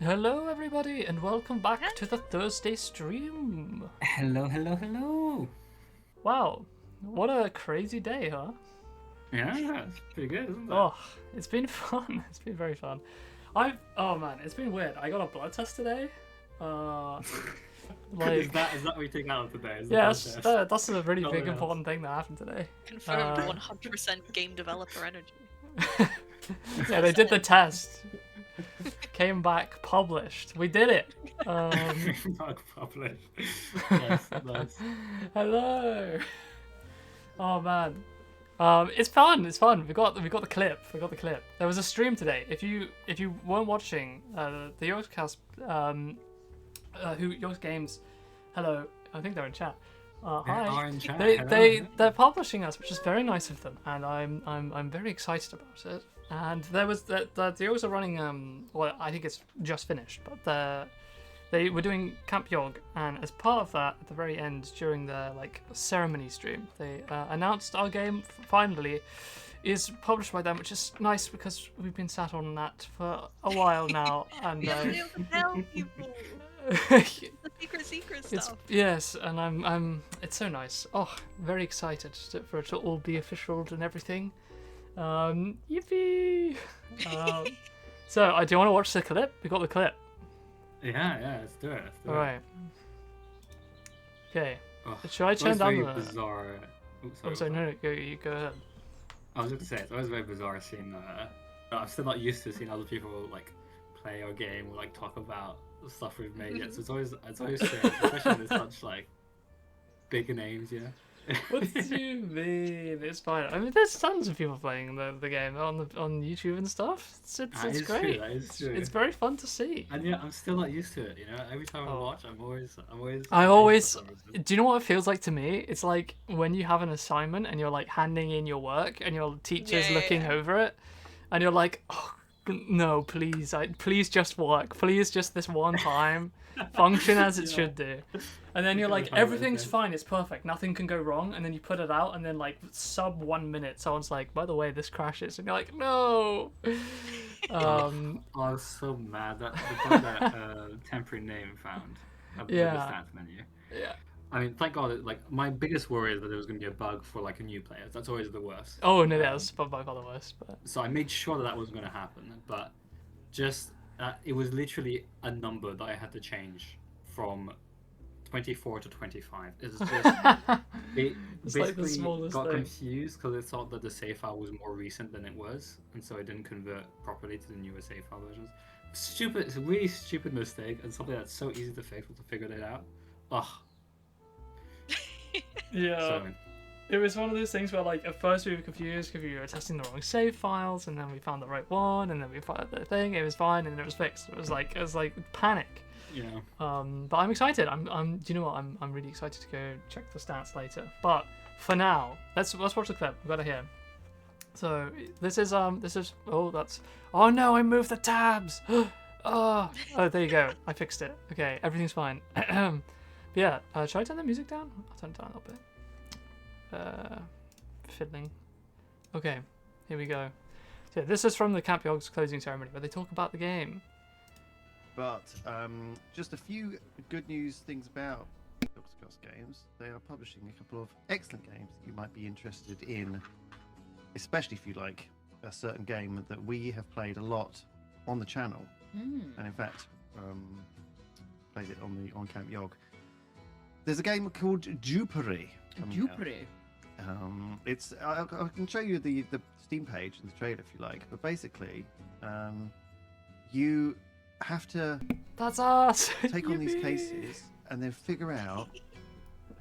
Hello everybody and welcome back to the Thursday stream. Hello. Wow, what a crazy day, huh? Yeah, it's pretty good, isn't it? Oh, it's been fun. It's been very fun. Oh man, it's been weird. I got a blood test today. Is that what we take out of today? Is the yeah, blood test? that's a really big yes. important thing that happened today. Confirmed 100% game developer energy. Yeah, they did the test. Came back published. We did it. Not published. Yes, nice. Hello. Oh man. It's fun. It's fun. We got the clip. There was a stream today. If you weren't watching the Yogscast, Yogs Games, hello. I think they're in chat. Hi. Are in chat. They're publishing us, which is very nice of them, and I'm very excited about it. And there was the Yogs are running well, I think it's just finished, but they were doing Camp Yog, and as part of that, at the very end, during the ceremony stream, they announced our game finally is published by them, which is nice because we've been sat on that for a while now, and Tell people the secret stuff. Yes, and I'm it's so nice. Oh, very excited for it to all be official and everything. Yippee! So, do you want to watch the clip? We got the clip. Yeah, let's do it. All right. Okay. Oh, Should I turn down the? Bizarre. Sorry, no, you go ahead. I was just gonna say it's always very bizarre seeing. I'm still not used to seeing other people play our game or talk about the stuff we've made yet. So it's always strange, especially with such big names, yeah. What do you mean? It's fine. I mean, there's tons of people playing the game on YouTube and stuff. It's great. That is true. It's very fun to see. And yeah, I'm still not used to it. You know, every time I watch, I'm always. Do you know what it feels like to me? It's like when you have an assignment and you're handing in your work and your teacher's looking over it, and you're like, oh no, please just work. Please just this one time. Function as it should do. And then you're like, everything's fine, it's perfect, nothing can go wrong, and then you put it out, and then sub 1 minute, someone's like, by the way, this crashes, and you're like, no. I was so mad that the temporary name found above the stats menu. Yeah. I mean, thank God. My biggest worry is that there was going to be a bug for a new player. That's always the worst. Oh no, that was by far the worst. But... So I made sure that wasn't going to happen, but just it was literally a number that I had to change from 24 to 25. It's just it basically got confused because it thought that the save file was more recent than it was, and so it didn't convert properly to the newer save file versions. Stupid! It's a really stupid mistake, and something that's so easy to fix to figure it out. Ugh. Yeah. So, it was one of those things where at first we were confused because we were testing the wrong save files, and then we found the right one, and then we found the thing. It was fine, and then it was fixed. It was like panic. Yeah. But I'm excited. Do you know what? I'm really excited to go check the stats later. But for now, let's watch the clip. We've got it here. So this is oh no, I moved the tabs. Oh, there you go. I fixed it. Okay, everything's fine. Yeah, should I turn the music down? I'll turn it down a little bit. Fiddling. Okay, here we go. So this is from the Camp Yog's closing ceremony where they talk about the game. But just a few good news things about Yogscast Games. They are publishing a couple of excellent games that you might be interested in, especially if you like a certain game that we have played a lot on the channel, and in fact played it on Camp Yog. There's a game called Dupery. Dupery. It's I can show you the Steam page and the trailer if you like, but basically, you have to That's us. take on these cases and then figure out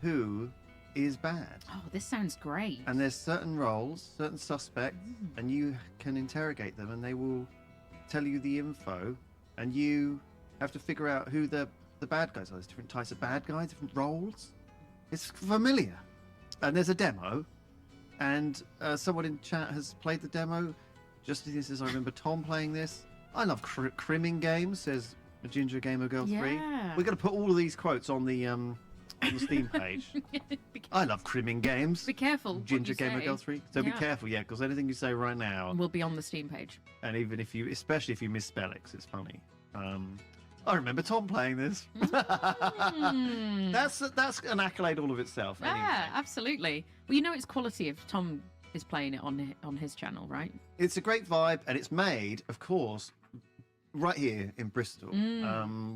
who is bad. Oh, this sounds great. And there's certain roles, certain suspects, and you can interrogate them, and they will tell you the info, and you have to figure out who the bad guys are. There's different types of bad guys, different roles. It's familiar. And there's a demo, and someone in chat has played the demo. Just as I remember Tom playing this. I love crimming games, says Ginger Gamer Girl 3. Yeah. We're going to put all of these quotes on the on the Steam page. Be, I love crimming games. be careful. what Ginger you Gamer say Girl 3. So be Yeah. careful, yeah, because anything you say right now, will be on the Steam page. and even if you, especially if you misspell it, 'cause it's funny. I remember Tom playing this. Mm. That's an accolade all of itself. Anyway. Yeah, absolutely. Well, you know it's quality if Tom is playing it on his channel, right? It's a great vibe, and it's made, of course, right here in Bristol.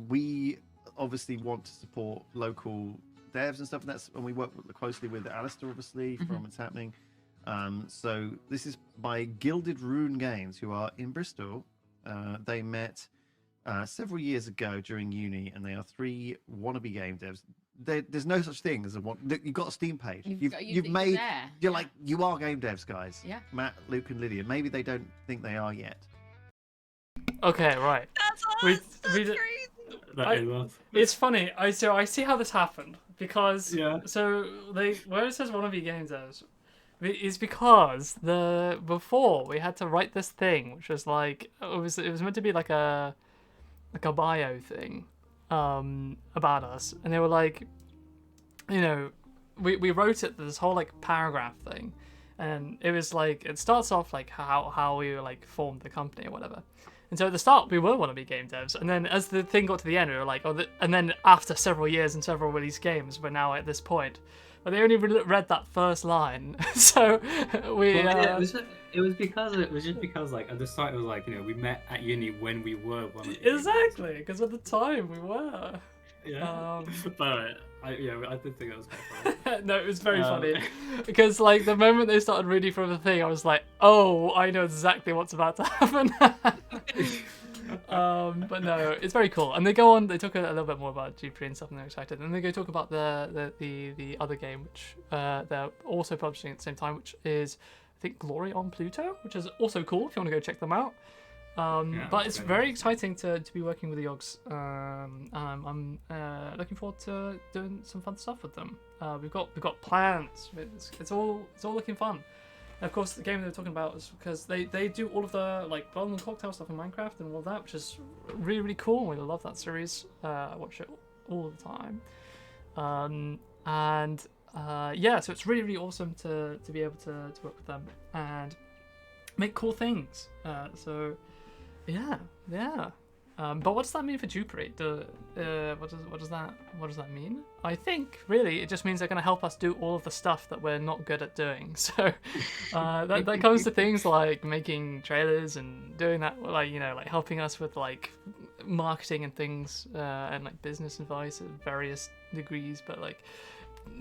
We obviously want to support local devs and stuff, and we work closely with Alistair, obviously, from It's Happening. So this is by Gilded Rune Games, who are in Bristol. They met several years ago during uni, and they are 3 wannabe game devs. There's no such thing as a one. You've got a Steam page. You've made. there. You're like, you are game devs, guys. Yeah. Matt, Luke, and Lydia. Maybe they don't think they are yet. Okay, right. That's us. We- That's we- crazy. That I- is us. It's funny. I see how this happened because Yeah. so where it says wannabe game devs is because before we had to write this thing which was like it was meant to be like a bio thing about us, and they were like, you know, we wrote it this whole like paragraph thing, and it was like it starts off like how we like formed the company or whatever. And so at the start, we were wannabe game devs, and then as the thing got to the end, we were like, and then after several years and several released games, we're now at this point. But they only read that first line, so we. Well, it was just because like at the start it was like, you know, we met at uni when we were one. Exactly, because at the time we were. Yeah. But I did think that was quite funny. No, it was very funny because like the moment they started reading from the thing, I was like, oh, I know exactly what's about to happen. But no, it's very cool, and they go on. They talk a little bit more about Dupery and stuff, and they're excited. And they go talk about the other game, which they're also publishing at the same time, which is I think Glory on Pluto, which is also cool if you want to go check them out. But it's very exciting to be working with the Yogs. I'm looking forward to doing some fun stuff with them. We've got plans. It's all looking fun. And of course, the game they were talking about is because they do all of the like Blood and Cocktail stuff in Minecraft and all of that, which is really really cool. We love that series. I watch it all the time. Yeah, so it's really really awesome to be able to work with them and make cool things. Yeah. But what does that mean for Dupery? What does that mean? I think really it just means they're going to help us do all of the stuff that we're not good at doing. So that comes to things like making trailers and doing that, like, you know, like helping us with like marketing and things and like business advice at various degrees. But like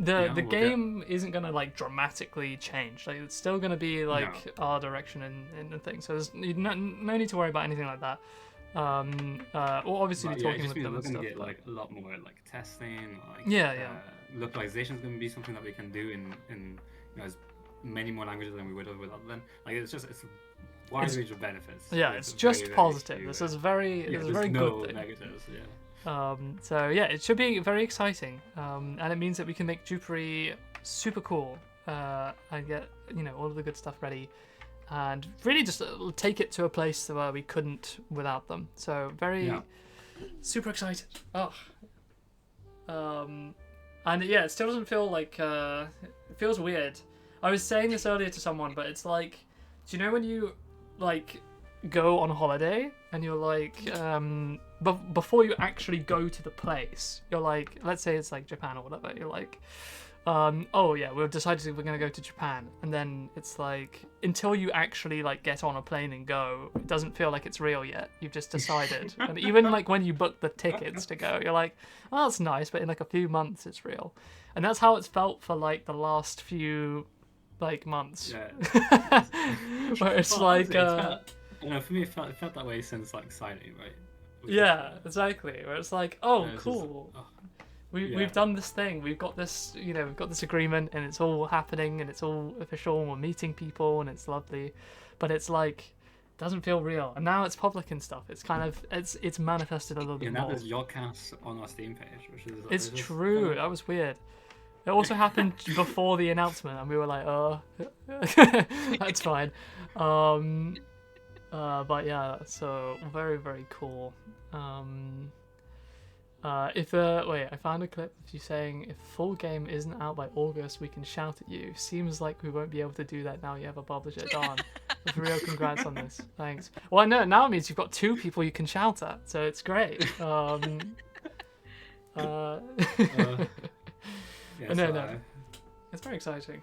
the game isn't going to like dramatically change. Like it's still going to be like our direction and things. So there's no need to worry about anything like that. Or obviously be talking with them and we're stuff. gonna get like a lot more like testing, like localization is gonna be something that we can do in you know, as many more languages than we would have without them. Like it's a wide range of benefits. Yeah, it's just very, positive. few, this is very no good thing. negatives. Yeah. So yeah, it should be very exciting, and it means that we can make Dupery super cool and get, you know, all of the good stuff ready. And really just take it to a place where we couldn't without them. So super excited. And yeah, it still doesn't feel like it feels weird. I was saying this earlier to someone, but it's like, do you know when you like go on holiday and you're like, before you actually go to the place, you're like, let's say it's like Japan or whatever, you're like, oh yeah, we've decided we're gonna go to Japan, and then it's like until you actually like get on a plane and go, it doesn't feel like it's real yet. You've just decided, and even like when you book the tickets to go, you're like, oh, that's nice, but in like a few months it's real, and that's how it's felt for like the last few like months. Yeah. Where it's Well, like, I don't know, for me it felt that way since like signing, right? yeah, exactly. Where it's like, oh, it's cool. Just, We've done this thing. We've got this, you know, we've got this agreement, and it's all happening, and it's all official, and we're meeting people, and it's lovely, but it's like, it doesn't feel real. And now it's public and stuff. It's kind of it's manifested a little bit now more. there's Yogcast on our Steam page, which is It's just true. kind of- That was weird. It also happened before the announcement, and we were like, oh, that's fine. But yeah, so very very cool. Wait, I found a clip of you saying if full game isn't out by August, we can shout at you. Seems like we won't be able to do that now. You have a publisher. Darn. For real, congrats on this. Thanks. Well, no, now it means you've got 2 people you can shout at, so it's great. Yeah, no, it's very exciting.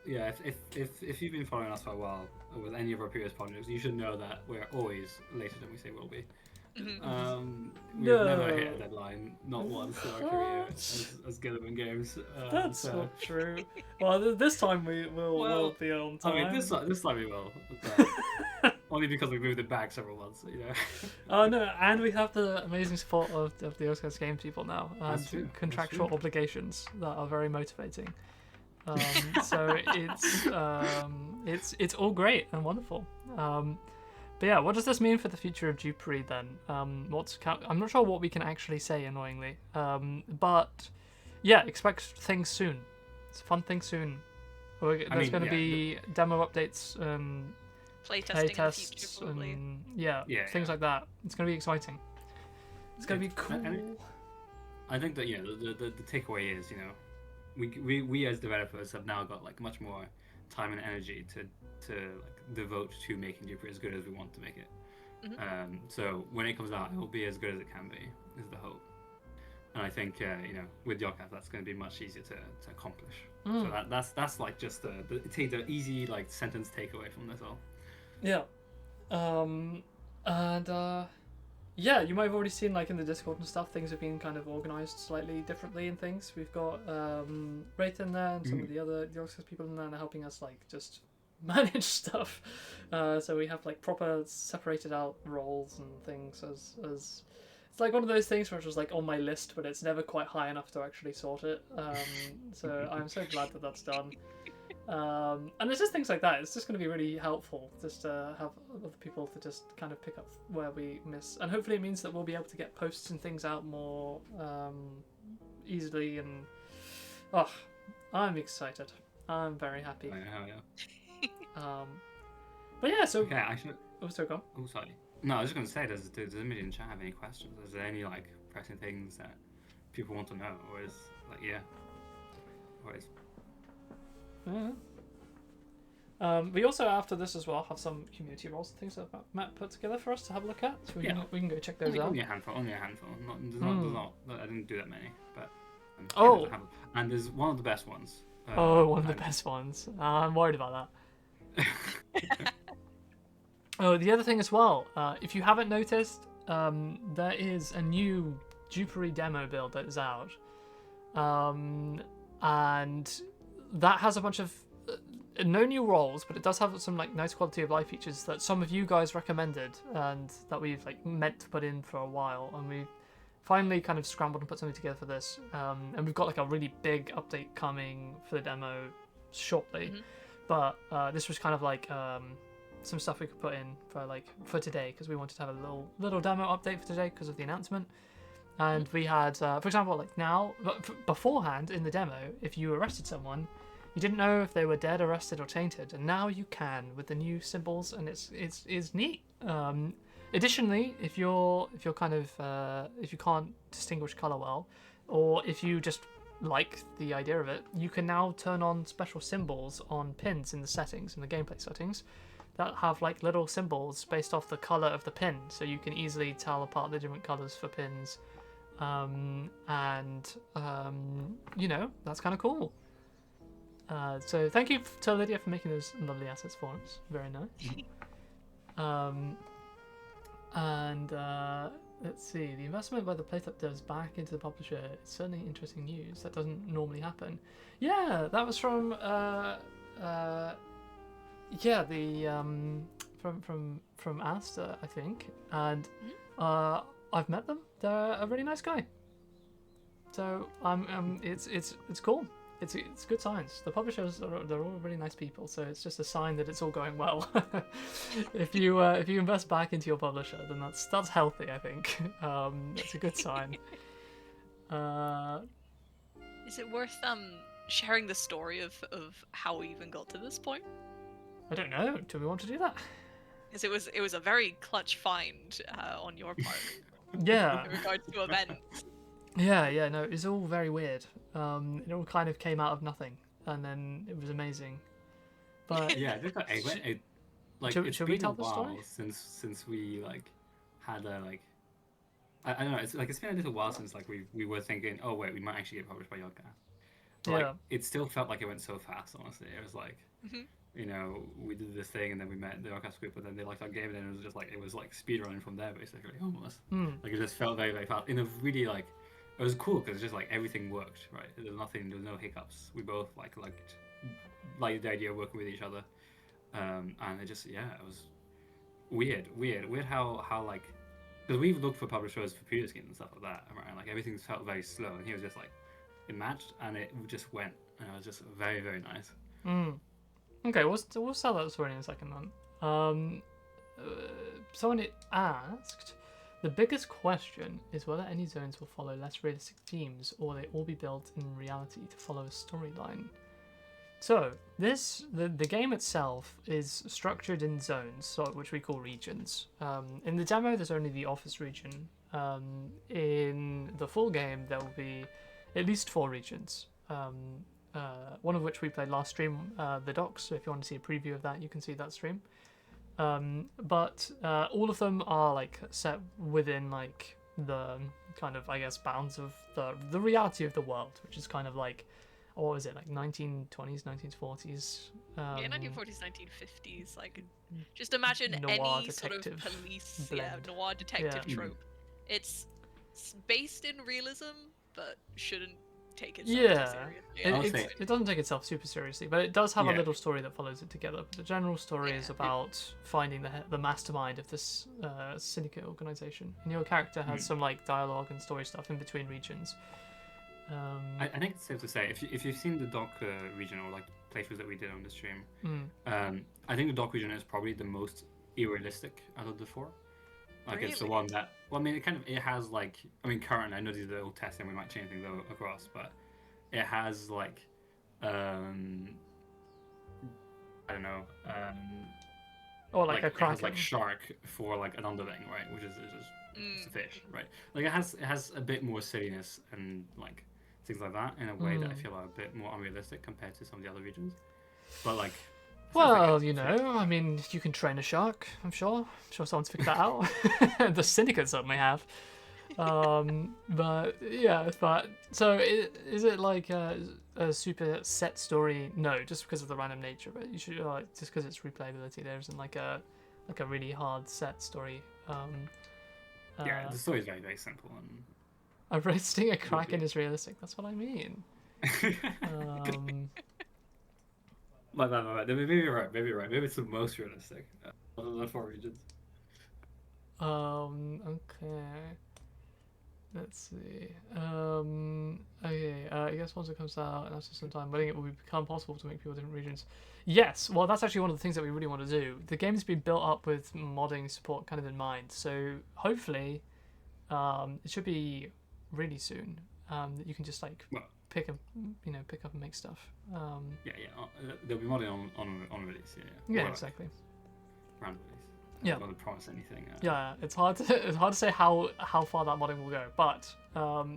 Yeah, if you've been following us for a while with any of our previous projects, you should know that we're always later than we say we'll be. We've never hit a deadline, not once in our career as Gilliman Games. That's not true. Well, this time we'll be on time. I mean, this time we will. Only because we moved it back several months, you know. Oh no, and we have the amazing support of the Oscars Games people now, and That's true. contractual obligations that are very motivating. So it's all great and wonderful. But yeah, what does this mean for the future of Dupery then? I'm not sure what we can actually say, annoyingly. But yeah, expect things soon. It's a fun thing soon. There's going to be demo updates and Playtesting in the playtests future, probably. and things Yeah. like that. It's going to be exciting. It's going to be cool. I think that the takeaway is, you know, we as developers have now got like much more time and energy to like devote to making Dupery as good as we want to make it. So when it comes out, it will be as good as it can be, is the hope. And I think you know, with Yocaf, that's going to be much easier to accomplish. So that's like just the easy like sentence takeaway from this all. Yeah. Yeah, you might have already seen, like, in the Discord and stuff, things have been kind of organised slightly differently and things. We've got Wraith in there and some of the other Oscars people in there, and they're helping us, like, just manage stuff. So we have, like, proper separated out roles and things as it's like one of those things where it's just, like, on my list, but it's never quite high enough to actually sort it. So I'm so glad that that's done. And it's just things like that. It's just going to be really helpful just to have other people to just kind of pick up where we miss, and hopefully it means that we'll be able to get posts and things out more easily. And I'm excited. I'm very happy. But yeah, so okay, I should. Oh, so go. Oh, sorry. No, I was just going to say, does anybody in chat have any questions? Is there any like pressing things that people want to know, or is like We also, after this as well, have some community roles and things that Matt put together for us to have a look at. So we can go check those out. Only a handful. There's not. I didn't do that many, but. And there's one of the best ones. One of the best ones. I'm worried about that. The other thing as well, if you haven't noticed, there is a new Dupery demo build that is out. And that has a bunch of no new roles, but it does have some like nice quality of life features that some of you guys recommended and that we've like meant to put in for a while, and we finally kind of scrambled and put something together for this. And we've got like a really big update coming for the demo shortly. But this was kind of like some stuff we could put in for today, because we wanted to have a little demo update for today because of the announcement. And we had, for example, like now, beforehand in the demo, if you arrested someone, you didn't know if they were dead, arrested, or tainted, and now you can with the new symbols, and it's neat. Additionally, if you can't distinguish color well, or if you just like the idea of it, you can now turn on special symbols on pins in the settings, in the gameplay settings, that have like little symbols based off the color of the pin, so you can easily tell apart the different colors for pins. You know, that's kind of cool. So thank you to Lydia for making those lovely assets for us. Very nice. Let's see. The investment by the Playtop devs back into the publisher is certainly interesting news. That doesn't normally happen. Yeah, that was from from Aster, I think, and I've met them. They're a really nice guy. So it's cool. It's good signs. The publishers they're all really nice people. So it's just a sign that it's all going well. If you invest back into your publisher, then that's healthy. I think it's a good sign. Is it worth sharing the story of how we even got to this point? I don't know. Do we want to do that? Because it was a very clutch find on your part. Yeah. In regards to events. Yeah, no, it's all very weird. It all kind of came out of nothing, and then it was amazing. But Yeah, just like, like Should- it's should we been tell a the story? while since we like had a like I don't know. It's been a little while since like we were thinking, oh wait, we might actually get published by Yodcast. But like Yeah. it still felt like it went so fast. Honestly, it was like Mhm. you know we did this thing and then we met the Yodcast group, but then they liked our game and then it was like speedrunning from there basically almost. mm, Like it just felt very fast in a really like it was cool because just like everything worked right. There was no hiccups. We both liked the idea of working with each other, and it just it was weird how like because we've looked for publishers for previous games and stuff like that, right? Like everything felt very slow, and he was just like it matched and it just went, and it was just very very nice. Okay, we'll sell that story in a second then. Someone asked, the biggest question is whether any zones will follow less realistic themes or they all be built in reality to follow a storyline. So the game itself is structured in zones, which we call regions. In the demo, there's only the office region. In the full game, there will be at least 4 regions. One of which we played last stream, the docks. So if you want to see a preview of that, you can see that stream. But all of them are like set within like the kind of bounds of the reality of the world, which is kind of like. What was it, like 1920s, 1940s? Yeah, 1940s, 1950s. Like, just imagine Noir any sort of detective police, blend. noir detective Yeah. trope. It's based in realism, but shouldn't take itself Yeah. too seriously. It doesn't take itself super seriously, but it does have a Yeah. little story that follows it together. But the general story is Yeah. about finding the mastermind of this syndicate organization. And your character has some like dialogue and story stuff in between regions. I think it's safe to say if you've seen the dock region or like playthroughs that we did on the stream, I think the dock region is probably the most realistic out of the 4. Like it's the Really? one that it has like currently I know these are all tests and we might change things across, but it has like I don't know or like a it has kraken. like shark for like an underling, right? Which is just it's a fish, right? Like it has a bit more silliness and like things like that in a way that I feel are a bit more unrealistic compared to some of the other regions. But like, Well, you know, I mean, you can train a shark. I'm sure someone's figured that out. The syndicate certainly have. But yeah, so is it like a super set story? No, just because of the random nature. But you should just because it's replayability. There isn't like a really hard set story. yeah, the story is very very simple and. Roasting a kraken is realistic. That's what I mean. My bad. Maybe you're right. Maybe it's the most realistic of the 4 regions. Okay. Let's see. Okay. I guess once it comes out, and after some time, I think it will become possible to make people different regions. Yes. Well, that's actually one of the things that we really want to do. The game's been built up with modding support kind of in mind, so hopefully, it should be really soon. That you can just like pick up and make stuff. Yeah. There'll be modding on release. Yeah, Or, exactly. Around release. Yeah. I'm not gonna promise anything. Yeah, it's hard to say how far that modding will go, but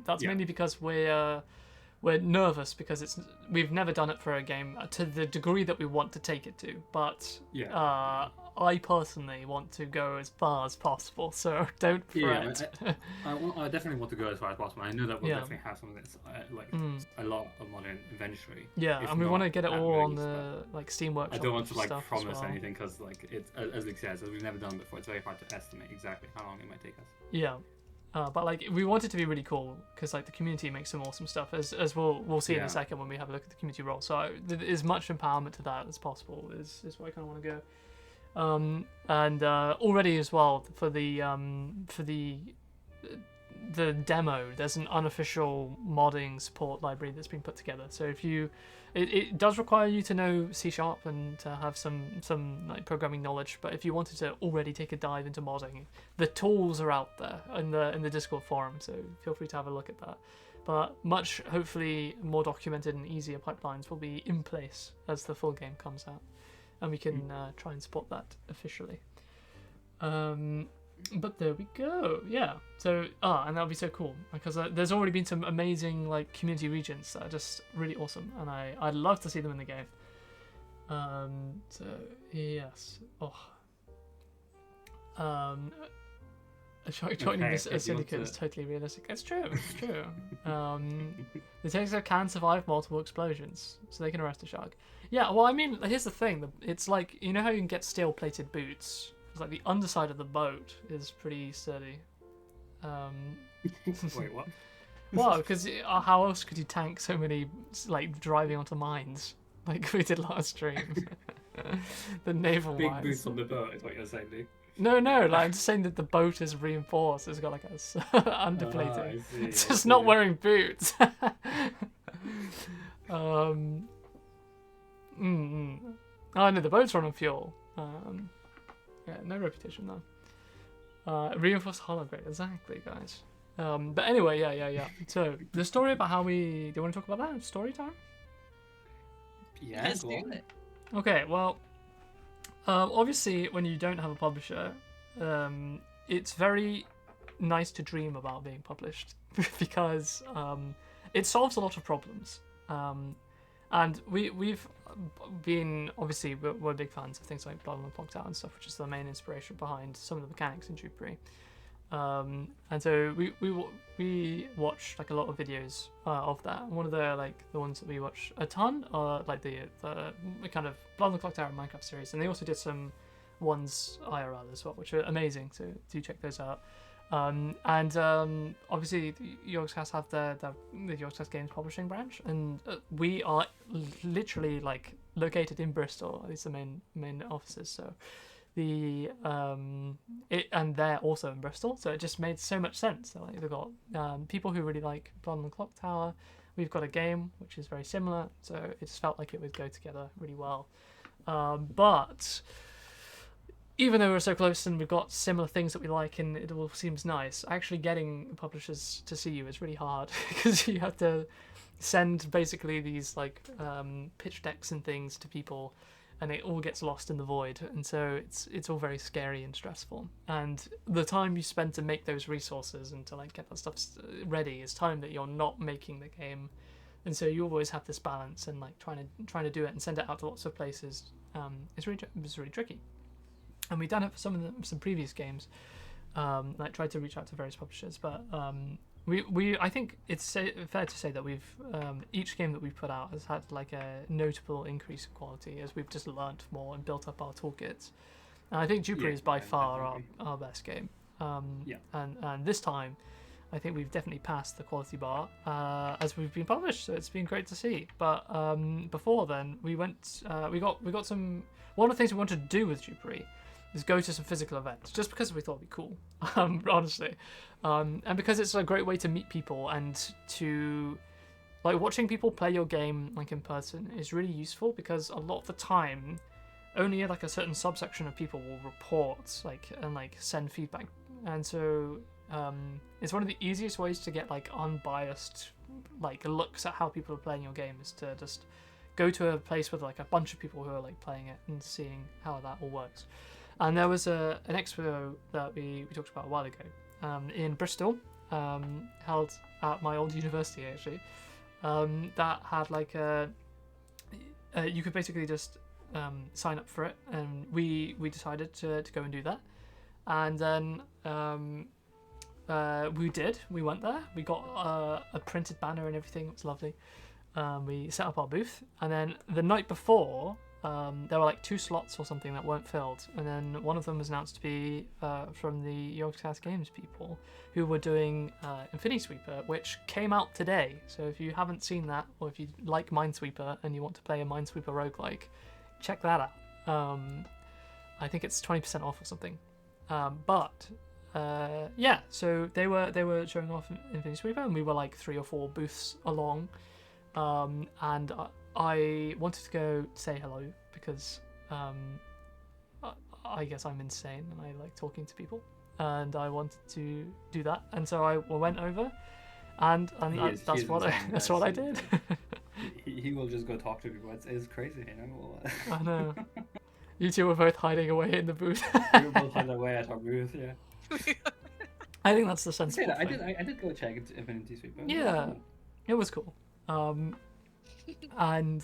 that's mainly because we're nervous because we've never done it for a game to the degree that we want to take it to, but I personally want to go as far as possible, so don't fret. I definitely want to go as far as possible. I know that we'll Yeah. definitely have some of this, a lot of modding eventually. Yeah, if and we want to not get it at all on release, the like Steam Workshop. I don't want to like stuff as promise well. anything because like it's as Luke says, as we've never done before, it's very hard to estimate exactly how long it might take us. Yeah. But like we want it to be really cool because like the community makes some awesome stuff as we'll see in Yeah. a second when we have a look at the community role. So as much empowerment to that as possible is where I kind of want to go. And already as well for the demo, there's an unofficial modding support library that's been put together. So if it does require you to know C# and to have some like programming knowledge, but if you wanted to already take a dive into modding, the tools are out there in the Discord forum, so feel free to have a look at that. But much hopefully more documented and easier pipelines will be in place as the full game comes out, and we can try and support that officially. But there we go. Yeah. So, and that would be so cool because there's already been some amazing like community regions that are just really awesome, and I'd love to see them in the game. So yes. Joining Okay, this if you want syndicate is to- totally realistic. It's true. It's true. The Texas can survive multiple explosions, so they can arrest a shark. Yeah. Well, I mean, here's the thing. It's like, you know how you can get steel-plated boots. It's like the underside of the boat is pretty sturdy. Wait, what? Well, because how else could you tank so many like driving onto mines like we did last stream? The naval Big mines. boots on the boat is what you're saying, dude. No, like, I'm just saying that the boat is reinforced. It's got like a underplating. I see, It's I just see. not wearing boots. Oh no, the boats run on fuel. Yeah, no reputation though. Reinforced hologram, exactly, guys. But anyway, yeah. So the story about how do you want to talk about that? Story time? Yeah, Let's go do on. it. Okay, well, obviously, when you don't have a publisher, it's very nice to dream about being published because it solves a lot of problems. And we've been, obviously, we're big fans of things like Blood on the Clock Tower and stuff, which is the main inspiration behind some of the mechanics in Dupery. And so we watched like a lot of videos of that. One of the ones that we watched a ton are like the kind of Blood on the Clock Tower and Minecraft series, and they also did some ones IRL as well, which are amazing. So do check those out. Obviously Yogscast have the Yogscast Games publishing branch, and we are literally like located in Bristol. It's the main offices. So and they're also in Bristol, so it just made so much sense. So, like, they've got people who really like Blood on the Clock Tower. We've got a game which is very similar, so it just felt like it would go together really well. But even though we're so close and we've got similar things that we like and it all seems nice, actually getting publishers to see you is really hard because you have to send basically these like pitch decks and things to people, and it all gets lost in the void, and so it's all very scary and stressful. And the time you spend to make those resources and to like get that stuff ready is time that you're not making the game, and so you always have this balance and like trying to do it and send it out to lots of places. It's really tricky. And we've done it for some previous games, like tried to reach out to various publishers, but I think it's fair to say that we've each game that we've put out has had like a notable increase in quality as we've just learnt more and built up our toolkits. And I think Dupery is by far our best game. And this time, I think we've definitely passed the quality bar as we've been published. So it's been great to see. But before then, we got some. One of the things we wanted to do with Dupery is go to some physical events, just because we thought it'd be cool, honestly, and because it's a great way to meet people and to like watching people play your game like in person is really useful because a lot of the time only like a certain subsection of people will report and send feedback, and so it's one of the easiest ways to get like unbiased like looks at how people are playing your game is to just go to a place with like a bunch of people who are like playing it and seeing how that all works. And there was an expo that we talked about a while ago in Bristol, held at my old university actually, that had like you could basically just sign up for it, and we decided to go and do that. And then we went there, we got a printed banner and everything. It was lovely. We set up our booth, and then the night before there were like 2 slots or something that weren't filled, and then one of them was announced to be from the Yogscast Games people who were doing Infinity Sweeper, which came out today. So if you haven't seen that, or if you like Minesweeper and you want to play a Minesweeper roguelike, check that out. I think it's 20% off or something. Yeah, so they were showing off Infinity Sweeper, and we were like 3 or 4 booths along, and I wanted to go say hello because I guess I'm insane and I like talking to people, and I wanted to do that, and so I went over, and that's what I did. He will just go talk to people. It's crazy, you know. I know. You two were both hiding away in the booth. We were both on the way at our booth, yeah. I think that's the I say sensible that, I thing. did go check Infinity Suite. But Yeah. It was cool. And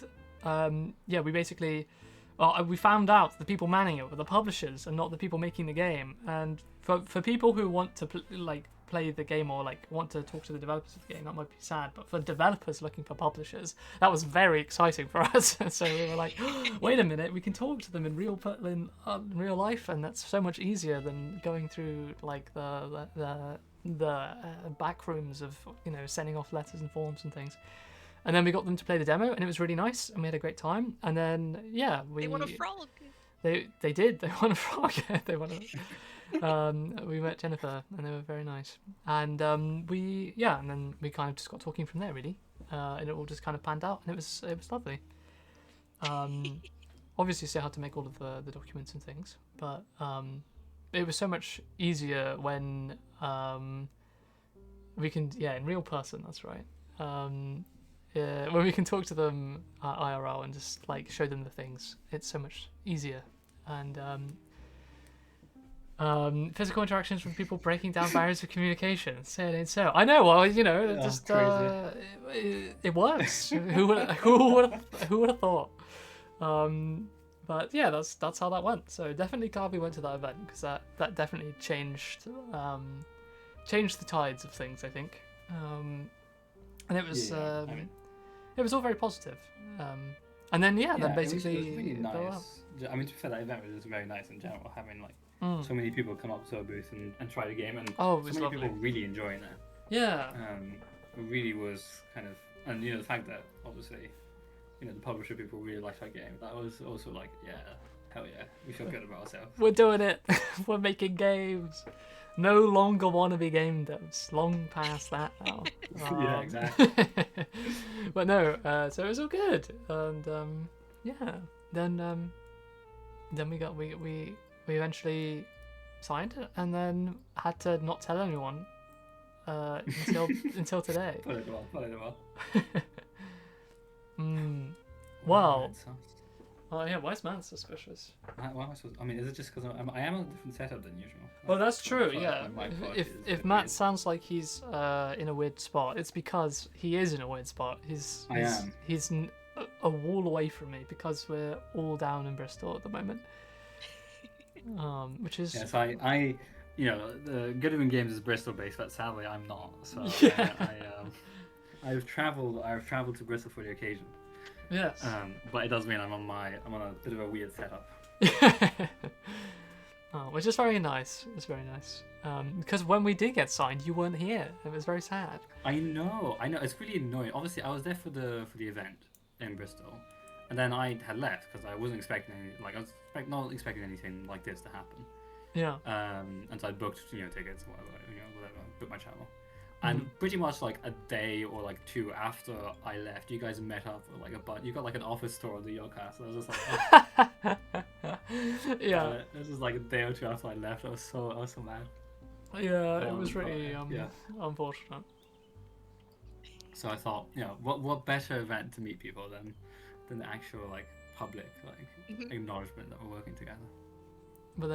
yeah, we basically, well, we found out the people manning it were the publishers and not the people making the game. And for people who want to play the game or like want to talk to the developers of the game, that might be sad. But for developers looking for publishers, that was very exciting for us. So we were like, wait a minute, we can talk to them in real life, and that's so much easier than going through like the back rooms of sending off letters and forms and things. And then we got them to play the demo, and it was really nice, and we had a great time. And then They want a frog. They did. They won a frog. They won a. We met Jennifer, and they were very nice. And and then we kind of just got talking from there, really. And it all just kind of panned out, and it was lovely. Obviously, still had to make all of the documents and things, but it was so much easier when we can in real person. That's right. When we can talk to them IRL and just like show them the things, it's so much easier. And physical interactions with people breaking down barriers of communication. Say it ain't so. I know. Well, just it works. Who would have thought? But yeah, that's how that went. So definitely glad we went to that event, because that definitely changed the tides of things, I think. And it was it was all very positive. And then then basically it was really go out. nice. I mean, to be fair, that event was just very nice in general, having like so many people come up to our booth and try the game, and It so was many lovely. people really enjoying it. Yeah. It really was kind of, and the fact that obviously, the publisher people really liked our game. That was also like, hell yeah, we feel good about ourselves. We're doing it. We're making games. No longer wannabe game devs. Long past that now. Yeah, exactly. But no, so it was all good, and then we eventually signed it, and then had to not tell anyone until today. Put it well. Well, why is man suspicious? Why am I supposed? I mean, is it just because I am on a different setup than usual? Well, that's true. Like, Yeah. my mic is If a bit Matt weird. sounds like he's in a weird spot, it's because he is in a weird spot. He's a wall away from me, because we're all down in Bristol at the moment. Which is Yes, I the Goodwin Games is Bristol based, but sadly I'm not. So Yeah. I've traveled to Bristol for the occasion. yes. But it does mean I'm on a bit of a weird setup. Which is very nice. It's very nice. Because when we did get signed, you weren't here. It was very sad. I know. It's really annoying. Obviously, I was there for the event in Bristol, and then I had left because I wasn't expecting not expecting anything like this to happen. Yeah. And so I booked tickets, whatever, booked my travel. And pretty much like a day or like two after I left, you guys met up for like you got like an office tour of the Yogcast. I was just like, Yeah. it was just like a day or two after I left. I was so mad. Yeah. It was really unfortunate. So I thought, what better event to meet people than the actual like public acknowledgement that we're working together. But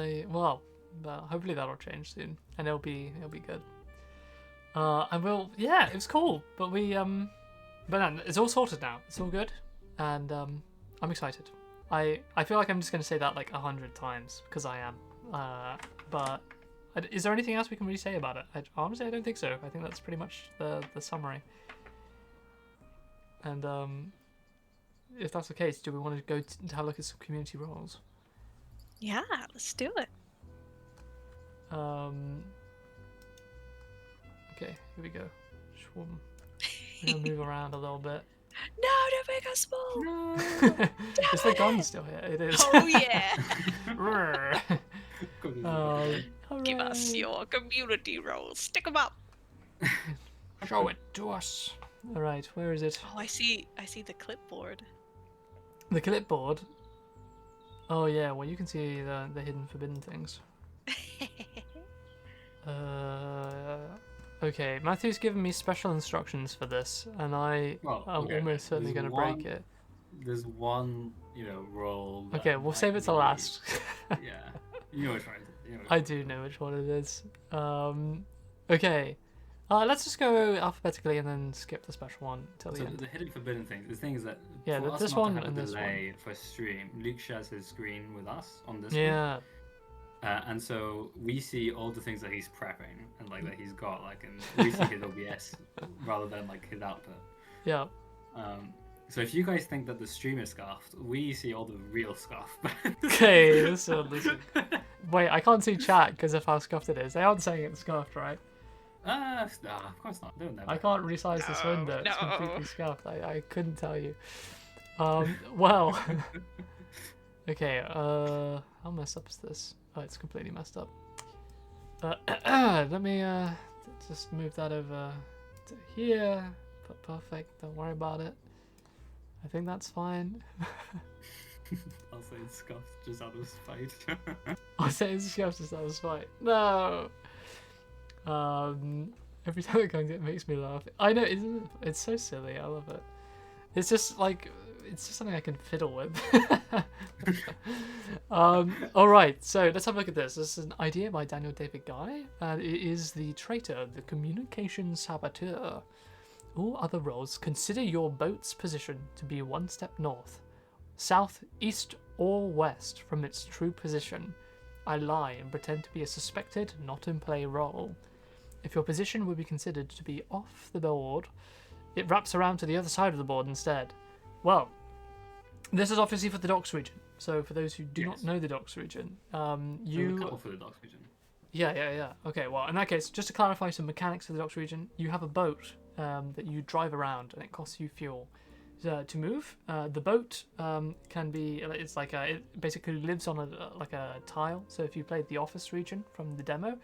hopefully that'll change soon, and it'll be good. And it was cool, but no, it's all sorted now. It's all good, and I'm excited. I feel like I'm just gonna say that like 100 times, because I am. But is there anything else we can really say about it? Honestly, I don't think so. I think that's pretty much the summary. And if that's the case, do we want to go to have a look at some community roles? Yeah, let's do it. Okay, here we go. Schwum. We're gonna move around a little bit. No, don't make us small. No. Is the gun still here? It is. Oh yeah. Give us Hooray. your community roles. Stick them up. Show it to us. All right, where is it? Oh, I see the clipboard. The clipboard. Oh yeah, well you can see the hidden forbidden things. Okay, Matthew's given me special instructions for this, and I'm almost certainly going to break it. There's one, role. Okay, we'll save it to last. Yeah, you know what I'm trying to. I do know which one it is. Okay. Let's just go alphabetically and then skip the special one till the So end. the hidden forbidden thing. The thing is that Yeah, for us this not one to have and a this one. delay for stream, Luke shares his screen with us on this one. Yeah. And so we see all the things that he's prepping and like that he's got, like, and we see his OBS rather than like his output. Yeah. So if you guys think that the stream is scuffed, we see all the real scuff. Okay, listen. Wait, I can't see chat because of how scuffed it is. They aren't saying it's scuffed, right? Nah, of course not. Don't know. I can't resize this No, window. It's no. completely scuffed. I couldn't tell you. Well. Okay, how messed up is this? Oh, it's completely messed up. Let me just move that over to here. Perfect. Don't worry about it. I think that's fine. I'll say it's scuffed just out of spite. I'll say it's scuffed just out of spite. No. Every time it comes, it makes me laugh. I know, isn't it? It's so silly. I love it. It's just like, it's just something I can fiddle with. All right, so let's have a look at this. This is an idea by Daniel David Guy, and it is the traitor, the communication saboteur. All other roles, consider your boat's position to be one step north, south, east, or west from its true position. I lie and pretend to be a suspected, not in play role. If your position would be considered to be off the board, it wraps around to the other side of the board instead. Well, this is obviously for the docks region. So for those who do not know the docks region, You couple for the docks region. Yeah. Okay, well, in that case, just to clarify some mechanics for the docks region, you have a boat that you drive around, and it costs you fuel to move. The boat can be, it's like it basically lives on a tile. So if you played the office region from the demo,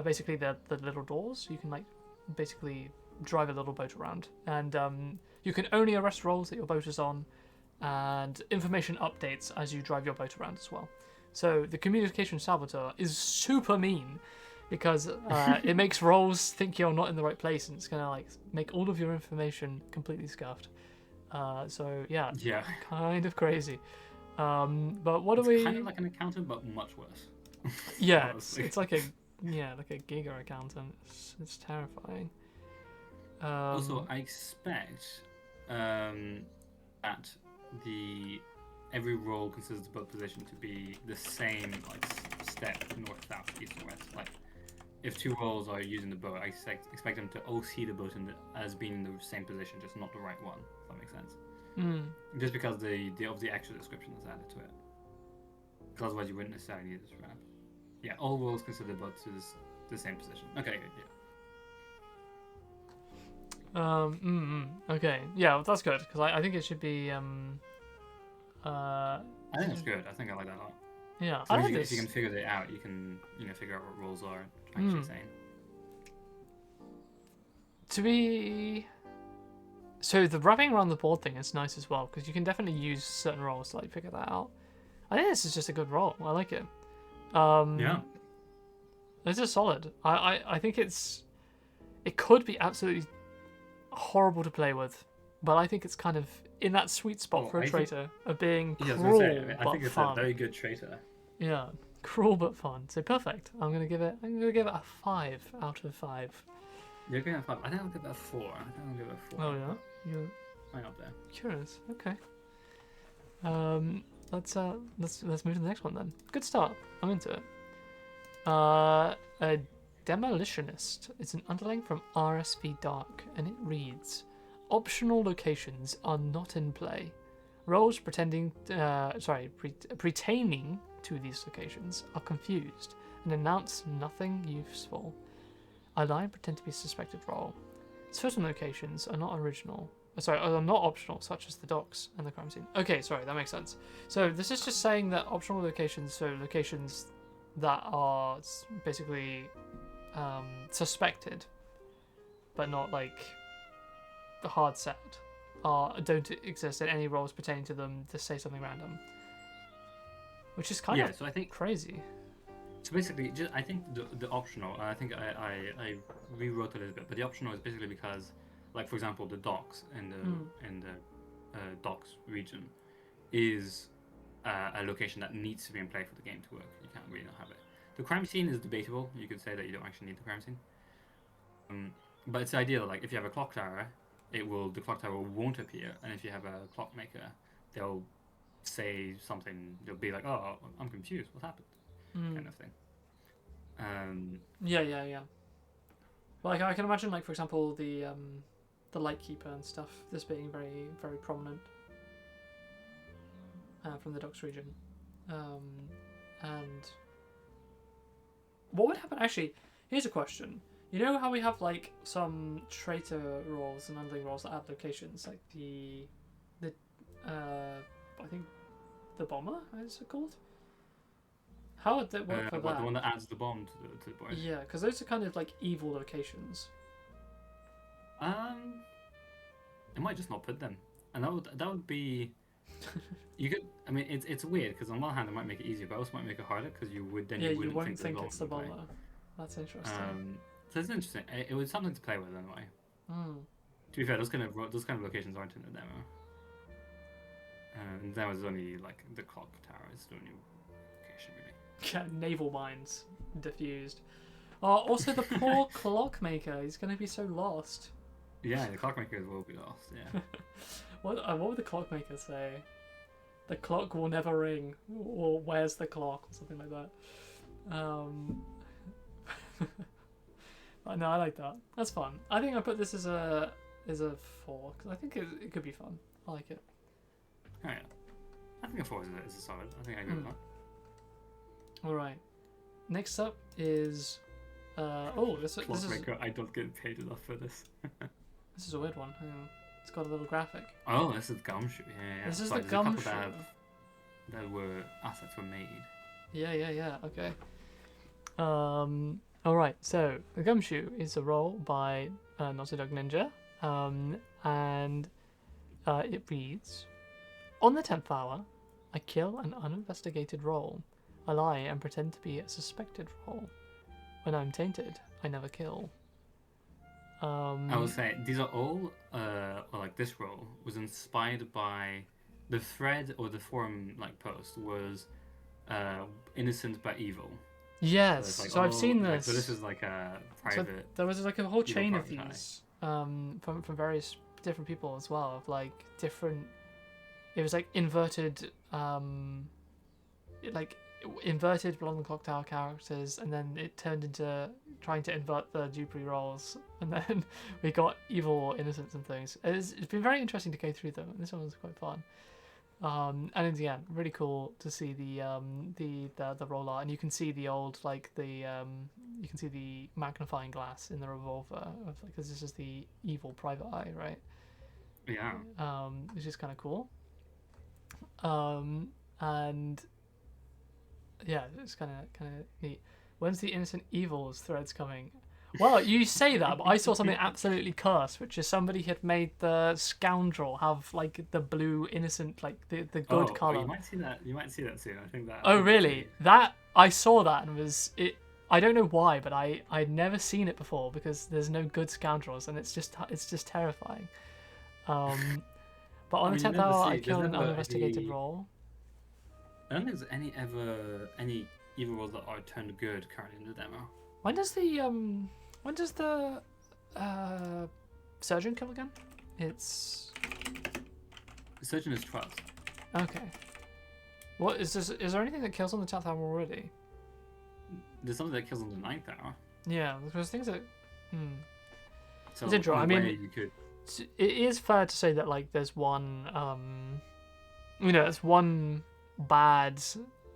basically the little doors, you can like basically drive a little boat around, and you can only arrest rolls that your boat is on, and information updates as you drive your boat around as well. So the communication saboteur is super mean because it makes rolls think you're not in the right place, and it's gonna like make all of your information completely scuffed. So yeah, kind of crazy. But what do we? Kind of like an accountant, but much worse. Yeah, it's like a giga accountant. It's terrifying. Also, I expect that every role considers the boat position to be the same, like step north, south, east, and west. Like if two roles are using the boat, I expect them to all see the boat as being in the same position, just not the right one. If that makes sense. Just because of the extra description that's added to it. Because otherwise you wouldn't necessarily need this wrap. Yeah, all roles consider the boat to the same position. Okay, good. Yeah. Okay. Yeah, well, that's good because I think it should be. I think that's good. I think I like that a lot. Yeah, So I if like you, this. if you can figure it out, you can figure out what roles are actually saying. To be. So the wrapping around the board thing is nice as well because you can definitely use certain roles to like figure that out. I think this is just a good role. I like it. Yeah. This is solid. I think it could be absolutely horrible to play with, but I think it's kind of in that sweet spot for a traitor of being cruel I but think it's fun. a very good traitor. Yeah, cruel but fun. So perfect. I'm gonna give it a 5 out of 5. You're going to 5. I think I'll give it a 4. I think I'll give it a 4. Oh yeah, you're Right up there. curious. Okay. Let's move to the next one then. Good start. I'm into it. A demolitionist. It's an underling from RSV Dark, and it reads: optional locations are not in play. Roles pertaining to these locations are confused and announce nothing useful. I lie and pretend to be a suspected role. Certain locations are not original. Are not optional, such as the docks and the crime scene. Okay, sorry, that makes sense. So this is just saying that optional locations, so locations that are basically suspected, but not like hard set, don't exist in any roles pertaining to them. To say something random, which is kind of so I think crazy. So basically, I think the optional. I think I rewrote it a little bit, but the optional is basically because, like for example, the docks in the docks region is a location that needs to be in play for the game to work. You can't really not have it. The crime scene is debatable. You could say that you don't actually need the crime scene. But it's the idea that like if you have a clock tower, the clock tower won't appear, and if you have a clockmaker, they'll say something. They'll be like, "Oh, I'm confused. What happened?" Kind of thing. Yeah. Like I can imagine, like for example, the Lightkeeper and stuff. This being very very prominent from the Docks region, and what would happen? Actually, here's a question. You know how we have like some traitor roles and underling roles that add locations, like the I think the bomber is it called? How would that work for that? The one that adds the bomb to the board. Yeah, because those are kind of like evil locations. It might just not put them, and that would be. You could. I mean, it's weird because on one hand it might make it easier, but also might make it harder because you wouldn't think it's the bomber. That's interesting. So it's interesting. It was something to play with anyway. To be fair, those kind of locations aren't in the demo. And that was only like the clock tower is the only location really. Yeah, naval mines diffused. Oh, also the poor clockmaker. He's gonna be so lost. Yeah, the clockmaker will be lost. Yeah. What would the clockmaker say? The clock will never ring, or where's the clock, or something like that. No, I like that. That's fun. I think I put this as a 4 because I think it could be fun. I like it. Oh yeah, I think a 4 is a solid. I think I agree with that. All right. Next up is this is Clockmaker. I don't get paid enough for this. this is a weird one. Hang on. It's got a little graphic. Oh, this is Gumshoe. Yeah. This is Sorry, the there's a Gumshoe. couple that were assets were made. Yeah. Okay. All right. So the Gumshoe is a role by Naughty Dog Ninja, and it reads: on the 10th hour, I kill an uninvestigated role. I lie and pretend to be a suspected role. When I'm tainted, I never kill. I will say these are all, or like this role was inspired by the thread or the forum like post was innocent but evil. Yes, So, it's like, so I've seen this. So this is like a private. So there was like a whole chain of private these from various different people as well, of like different. It was like inverted Blonde Clock Tower characters, and then it turned into trying to invert the Dupery roles, and then we got evil or innocence and things. It's been very interesting to go through them. This one was quite fun. And again, really cool to see the role art, and you can see the old you can see the magnifying glass in the revolver of like, because this is the evil private eye, right? Yeah. Which is kind of cool. And yeah, it's kind of neat. When's the innocent evils threads coming? Well, you say that, but I saw something absolutely cursed, which is somebody had made the scoundrel have like the blue innocent, like the good color. You might see that. You might see that soon. I think that. Oh really? That I saw that and was it. I don't know why, but I'd never seen it before because there's no good scoundrels and it's just terrifying. But on the 10th hour, I killed an uninvestigated role. I don't think there's any evil roles that are turned good currently in the demo. When does the surgeon kill again? It's The surgeon is trust. okay. What is this? Is there anything that kills on the 10th hour already? There's something that kills on the 9th hour. Yeah, because things that. So It's interesting. I mean, you could. it is fair to say that like there's one, it's one bad,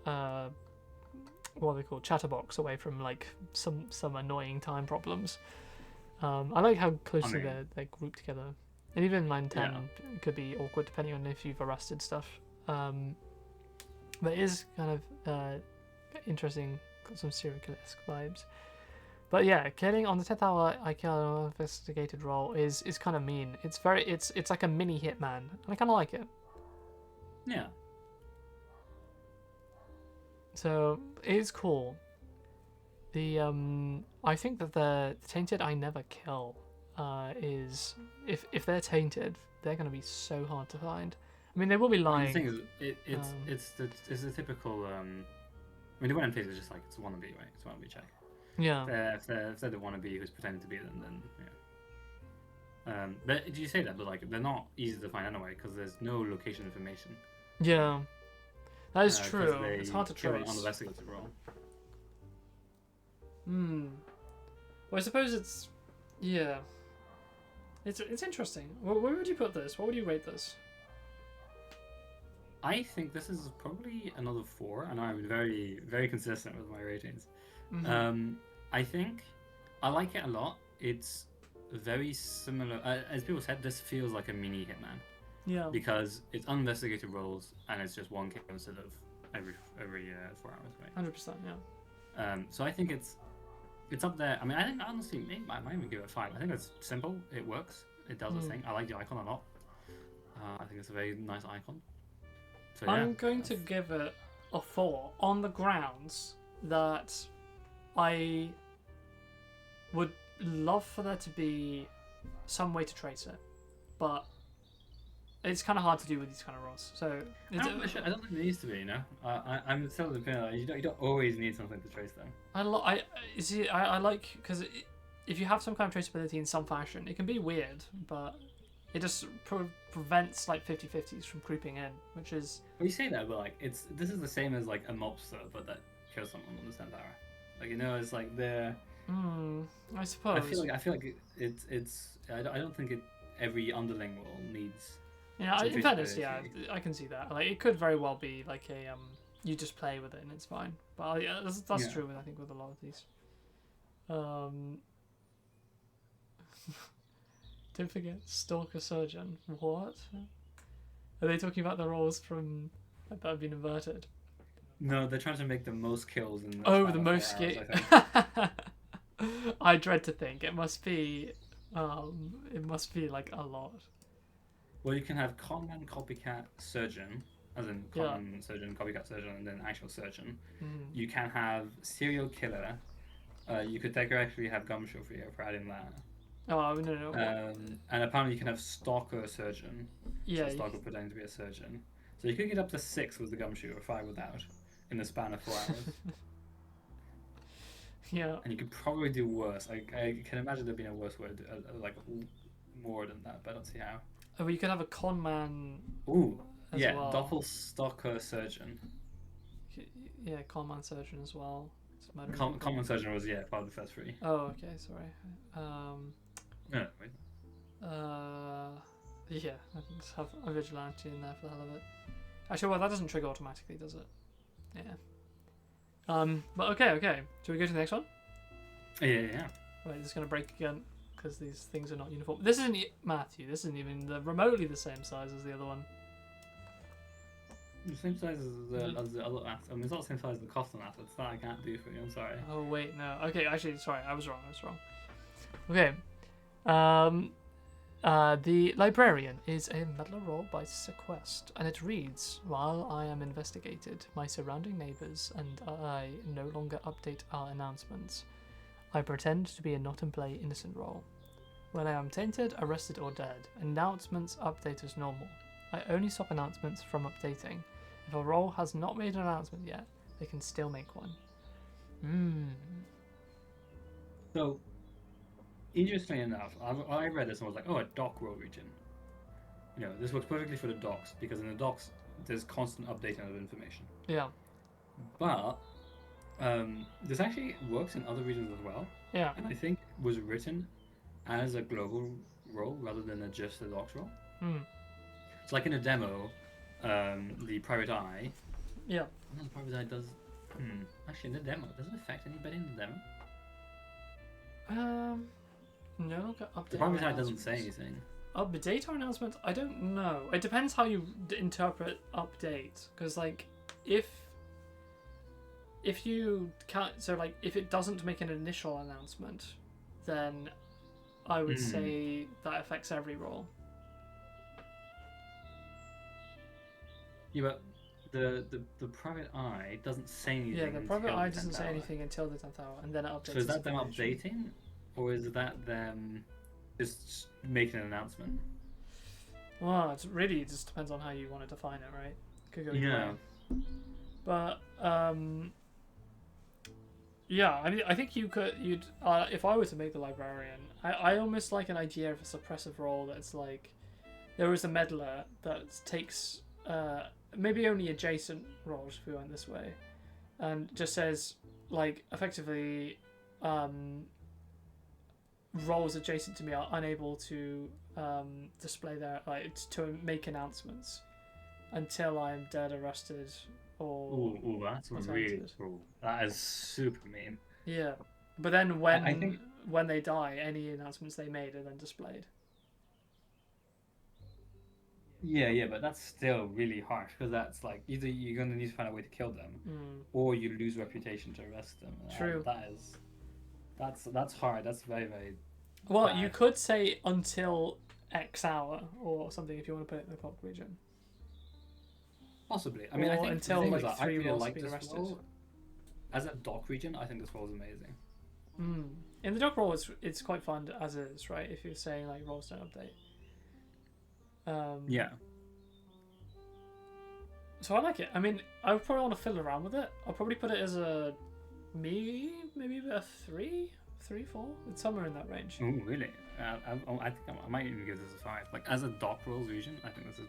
what are they called, chatterbox away from like some annoying time problems. I like how closely they're grouped together, and even 9-10 could be awkward depending on if you've arrested stuff. But it is kind of interesting, got some serial killer-esque vibes. But yeah, killing on the 10th hour, I kill an uninvestigated role is kind of mean. It's like a mini hitman, and I kind of like it. Yeah. So it is cool. I think that the tainted I never kill is if they're tainted, they're gonna be so hard to find. I mean, they will be lying. The thing is, it's the typical I mean, the one in place is just like it's a wannabe, right? It's a wannabe check. Yeah. If they're the wannabe who's pretending to be them, then yeah. But did you say that? But like, they're not easy to find anyway because there's no location information. Yeah. That is 'Cause true. they It's hard to kill an trace. investigative role. Hmm. Well, I suppose it's. Yeah. It's interesting. Where would you put this? What would you rate this? I think this is probably another 4, and I'm very, very consistent with my ratings. Mhm. I think I like it a lot. It's very similar. As people said, this feels like a mini Hitman Yeah. because it's uninvestigated roles and it's just one kill instead of every 4 hours, right? 100%. Yeah. So I think it's up there. I mean, I think honestly, maybe I might even give it a 5. I think it's simple. It works. It does its thing. I like the icon a lot. I think it's a very nice icon. So, yeah, I'm going to give it a 4 on the grounds that I would love for there to be some way to trace it, but it's kind of hard to do with these kind of roles. So I don't think there needs to be. You know, I'm still of the opinion that you don't always need something to trace them. I like because if you have some kind of traceability in some fashion, it can be weird, but it just prevents like 50-50s from creeping in, which is. Well, you say that, but like this is the same as like a mobster, but that kills someone on the centaur. Like it's like they're. I suppose. I feel like it's. I don't think every underling role needs. Yeah, some in fairness, yeah, traceability. I can see that. Like, it could very well be like a you just play with it and it's fine. But yeah, that's Yeah. true. I think with a lot of these. Don't forget Stalker Surgeon. What? Are they talking about the roles from that have been inverted? No, they're trying to make the most kills in. Oh, span the of most 4 hours, ski. I think. I dread to think it must be like a lot. Well, you can have conman, copycat, surgeon, as in conman, surgeon, copycat, surgeon, and then actual surgeon. You can have serial killer. You could actually have gumshoe for adding that. Oh no. And apparently you can have stalker surgeon. Yeah. So stalker pretending to be a surgeon. So you could get up to 6 with the gumshoe or 5 without, in the span of 4 hours. Yeah. And you could probably do worse. I can imagine there being a worse way to do, like more than that, but I don't see how. Oh, you could have a con man. Ooh, As yeah, well. doppelstalker surgeon. Yeah, con man surgeon as well. Common surgeon was part of the first 3. Oh, okay, sorry. No, wait. Yeah, I can just have a vigilante in there for the hell of it. Actually, well, that doesn't trigger automatically, does it? Yeah. But okay. Shall we go to the next one? Yeah. Wait, this is going to break again because these things are not uniform. This isn't Matthew. This isn't even remotely the same size as the other one. The same size as the other app. I mean, it's not the same size as the Coston app. It's that I can't do for you. I'm sorry. Oh wait, no. Okay, actually, sorry, I was wrong. Okay. The Librarian is a meddler role by Sequest, and it reads, "While I am investigated, my surrounding neighbours and I no longer update our announcements. I pretend to be a not-in-play innocent role. When I am tainted, arrested or dead, announcements update as normal. I only stop announcements from updating. If a role has not made an announcement yet, they can still make one." So, interestingly enough, I read this and was like, oh, a dock role region. This works perfectly for the docks because in the docks there's constant updating of information. Yeah. But this actually works in other regions as well. Yeah. And I think was written as a global role rather than just a docks role. It's like in a demo, the Private Eye. Yeah. The Private Eye does. Actually, in the demo, does it affect anybody in the demo? No longer update. The Private Eye doesn't say anything. Update or announcement? I don't know. It depends how you interpret update. Because if you can't, if it doesn't make an initial announcement, then I would say that affects every role. Yeah, but the Private Eye doesn't say anything. Yeah, the Private until Eye the doesn't 10th say hour. anything until the 10th hour, and then it updates. So is that its them information. updating, or is that them just making an announcement? Well, it just depends on how you want to define it, right? Could go either Yeah. way. But Yeah, I mean, I think you'd if I were to make the librarian, I almost like an idea of a suppressive role that's like there is a meddler that takes maybe only adjacent roles if we went this way, and just says like effectively roles adjacent to me are unable to display their to make announcements until I'm dead, arrested, or Ooh, that's really talented. cool. That is super mean. Yeah, but then when I think when they die, any announcements they made are then displayed. yeah, but that's still really harsh because that's like either you're gonna need to find a way to kill them, Mm. or you lose reputation to arrest them. True. That's hard. That's very very. Well, you bad. could say until X hour or something if you want to put it in the clock region. Possibly. I mean, I Or think until, the thing like, is that I 3 really roles like being this arrested. role. As a dock region, I think this role is amazing. Mm. In the dock roll, it's quite fun as is, right? If you're saying like roles don't update. Yeah. So I like it. I mean, I would probably want to fiddle around with it. I'll probably put it as a maybe a 3, 4. It's somewhere in that range. Oh, really? I think I might even give this a 5. Like as a dock rolls region, I think this is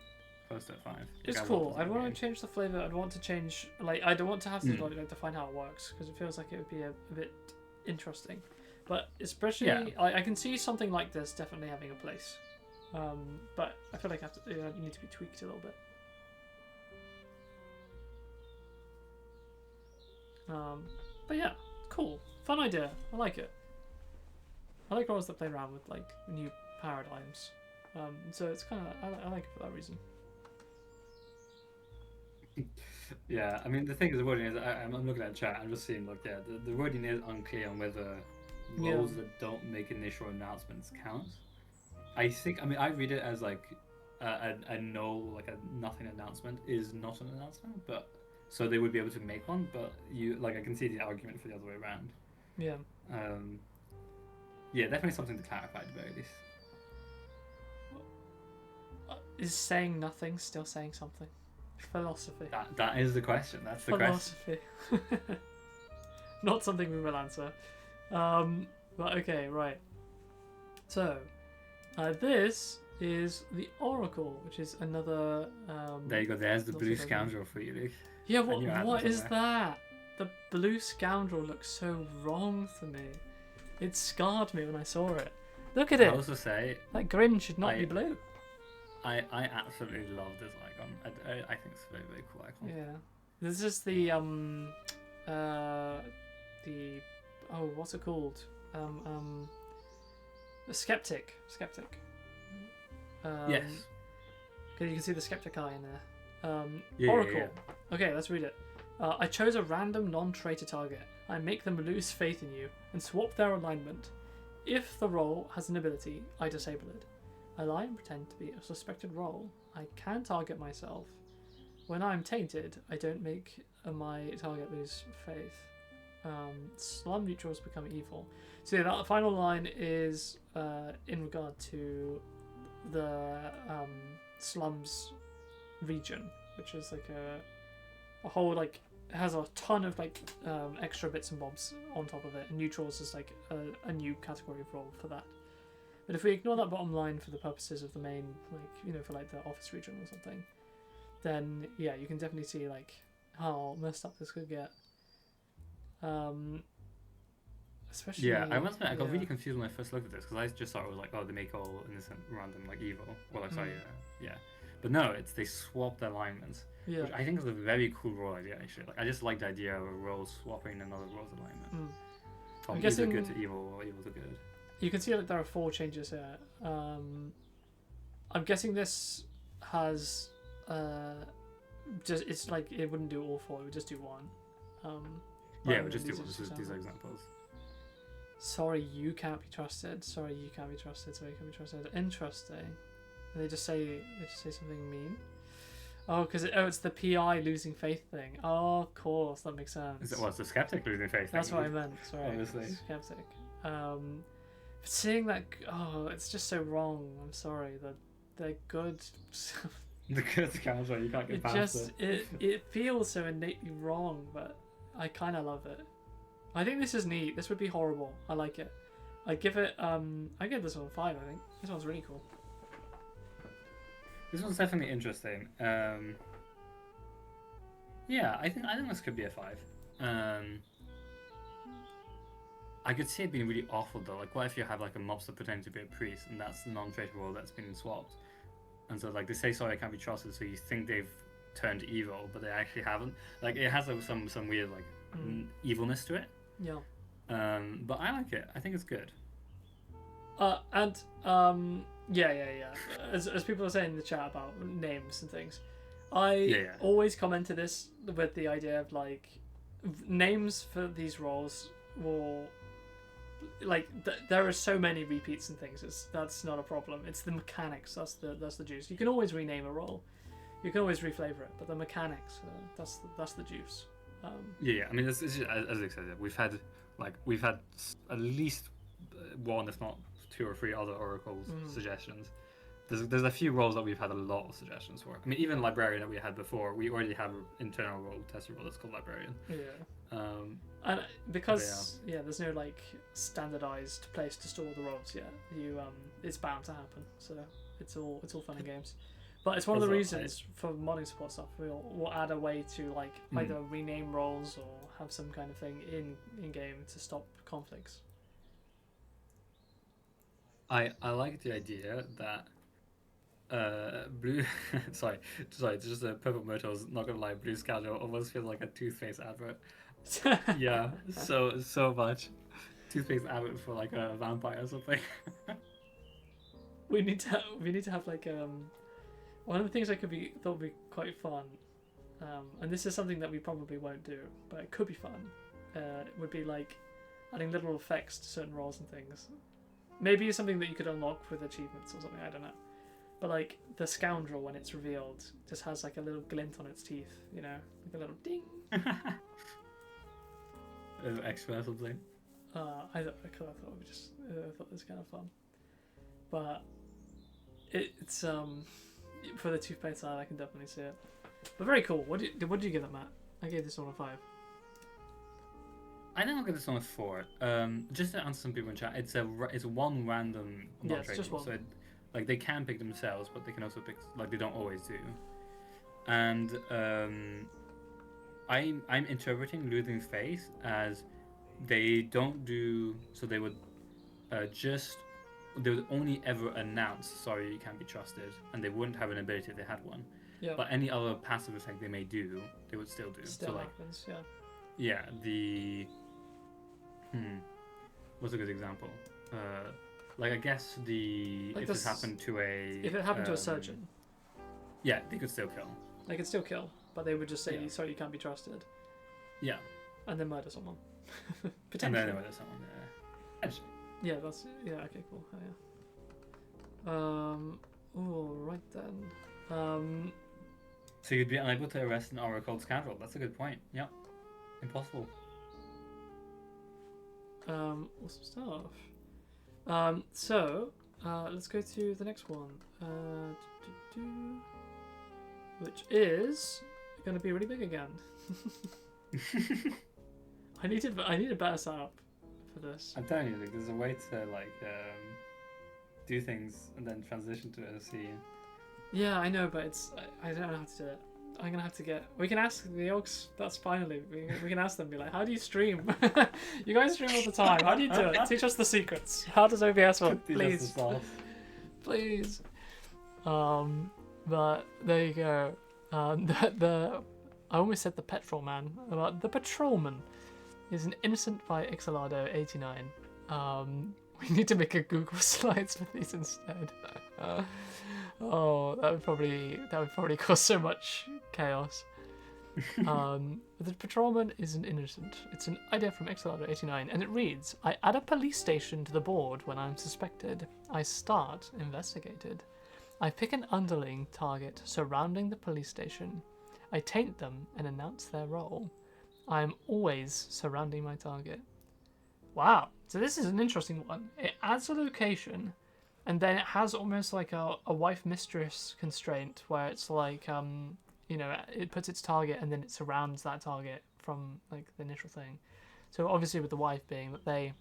close to a 5. It's Like, I love cool. this I'd want game. to change the flavor. I'd want to change I don't want to have to like define how it works because it feels like it would be a bit interesting. But especially Yeah. I can see something like this definitely having a place. But I feel like it need to be tweaked a little bit. But yeah, cool, fun idea. I like it. I like roles that play around with like new paradigms. So it's kind of I like it for that reason. Yeah, I mean the thing is the wording is I'm looking at chat. I'm just seeing like the wording is unclear on whether roles that don't make initial announcements count. I mean I read it as like a no like a nothing announcement is not an announcement, but so they would be able to make one. But you like I can see the argument for the other way around. Yeah. Yeah, definitely something to clarify at the very least. Is saying nothing still saying something? Philosophy. That is the question. That's the question. Philosophy. Not something we will answer. But okay, right. So, this is the Oracle, which is another. There you go. There's the not blue so scoundrel for you, Luke. Yeah, And you add what this is in there. that? The blue scoundrel looks so wrong to me. It scarred me when I saw it. Look at I it. also say That grin should not I- be blue. I absolutely love this icon. I think it's a very very cool icon. Yeah. This is the what's it called? The skeptic. Yes. Because you can see the skeptic eye in there. Yeah, Oracle. yeah. Okay, let's read it. I chose a random non-traitor target. I make them lose faith in you and swap their alignment. If the role has an ability, I disable it. I lie and pretend to be a suspected role. I can target myself. When I'm tainted, I don't make my target lose faith. Slum neutrals become evil. So yeah, that final line is in regard to the slums region, which is like a whole like it has a ton of like extra bits and bobs on top of it. And neutrals is like a new category of role for that. But if we ignore that bottom line for the purposes of the main, like for like the office region or something, then yeah, you can definitely see like how messed up this could get. Especially. Yeah, I must admit, I got yeah. really confused when I first looked at this because I just thought it was like, oh, they make all innocent random like evil. Well, like sorry, yeah. But no, it's they swap their alignments, Yeah. which I think is a very cool role idea. Actually, like I just like the idea of a role swapping another role's alignment. Mm. From I'm either guessing- good to evil or evil to good. You can see that there are 4 changes here. I'm guessing this has just it's like it wouldn't do all 4. It would just do 1. Yeah, rather we just than do these these are these just examples. Sorry, you can't be trusted. Sorry, you can't be trusted. Sorry, you can't be trusted. Interesting. And they just say something mean. Oh, because it's the PI losing faith thing. Oh, of course, that makes sense. Is it what's the skeptic losing faith? That's thing? what I meant. Sorry, Obviously. skeptic. But seeing that, it's just so wrong. I'm sorry. They're good. The good counter, you can't get It past just it. it feels so innately wrong, but I kind of love it. I think this is neat. This would be horrible. I like it. I give it. I give this one a 5. I think this one's really cool. This one's definitely interesting. Yeah, I think this could be a 5. I could see it being really awful though. Like, what if you have like a mobster pretending to be a priest, and that's the non-traitor role that's been swapped, and so like they say sorry, I can't be trusted, so you think they've turned evil, but they actually haven't. Like, it has some weird like evilness to it. Yeah. But I like it. I think it's good. Yeah. As people are saying in the chat about names and things, I always comment to this with the idea of like names for these roles will like there are so many repeats and things. That's not a problem. It's the mechanics. That's the juice. You can always rename a role. You can always reflavor it, but the mechanics, that's the juice. Yeah. I mean, it's just, as I said, we've had at least one, if not 2 or 3 other oracles suggestions. There's a few roles that we've had a lot of suggestions for. I mean, even librarian that we had before, we already have an internal role, tested role that's called librarian. Yeah. And because there's no like standardized place to store the roles yet. It's bound to happen. So it's all fun and games. But it's one of the reasons for modding support stuff. We'll add a way to like either rename roles or have some kind of thing in game to stop conflicts. I like the idea that blue sorry, just a purple myrtle's not gonna lie, blue schedule almost feels like a toothpaste advert. Yeah, so much. Toothpaste advert for like a vampire or something. we need to have like one of the things that thought would be quite fun, and this is something that we probably won't do, but it could be fun. It would be like adding little effects to certain roles and things. Maybe it's something that you could unlock with achievements or something, I don't know. But like the scoundrel, when it's revealed, just has like a little glint on its teeth, you know, like a little ding. Extra or something. I thought it was kind of fun, but it's for the toothpaste side, I can definitely see it. But very cool. What did you give it, Matt? I gave this one a 5. I think I'll give this one a 4. Just to answer some people in chat, it's one random it's just one. So like they can pick themselves, but they can also pick, like they don't always do. And I'm interpreting losing faith as they don't do, so they would only ever announce sorry you can't be trusted, and they wouldn't have an ability if they had one. Yeah. But any other passive effect they may do, they would still do. Still so like happens, yeah. yeah, what's a good example? Like I guess like if it happened to a surgeon, yeah, they could still kill. They could still kill, but they would just say sorry you can't be trusted. Yeah. And then murder someone. Potentially. And then murder someone. Yeah. Okay, cool. Oh, right then. So you'd be unable to arrest an oracle scoundrel. That's a good point. Yep. Impossible. Awesome stuff. So let's go to the next one, which is going to be really big again. I need a better setup for this. I'm telling you, like, there's a way to like do things and then transition to a scene. Yeah, I know, but I don't know how to do it. I'm gonna have to we can ask the Oaks. That's finally we can ask them. Be like, how do you stream? You guys stream all the time. How do you do it? Teach us the secrets. How does OBS work? Please, please. But there you go. I almost said the petrol man. About the patrolman is an innocent by Xilado89. We need to make a Google Slides for these instead. Oh, that would probably cause so much chaos. The patrolman is an innocent. It's an idea from Xilado89, and it reads: I add a police station to the board when I'm suspected. I start investigated. I pick an underling target surrounding the police station. I taint them and announce their role. I am always surrounding my target. Wow, so this is an interesting one. It adds a location, and then it has almost like a wife-mistress constraint, where it's like, it puts its target and then it surrounds that target from like the initial thing. So obviously with the wife being that they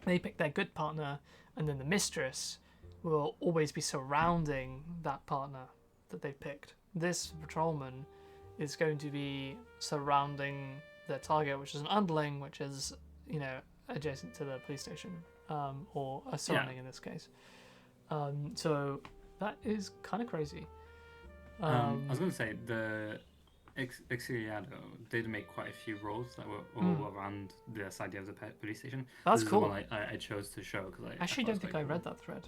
pick their good partner, and then the mistress will always be surrounding that partner that they've picked. This patrolman is going to be surrounding their target, which is an underling, which is, you know, adjacent to the police station, or a surrounding in this case. So that is kind of crazy. I was going to say, the Exiliado did make quite a few roles that were all around this idea of the police station. That's this cool. is the one I chose to show because I Actually, thought it don't was think quite I cool. read that thread.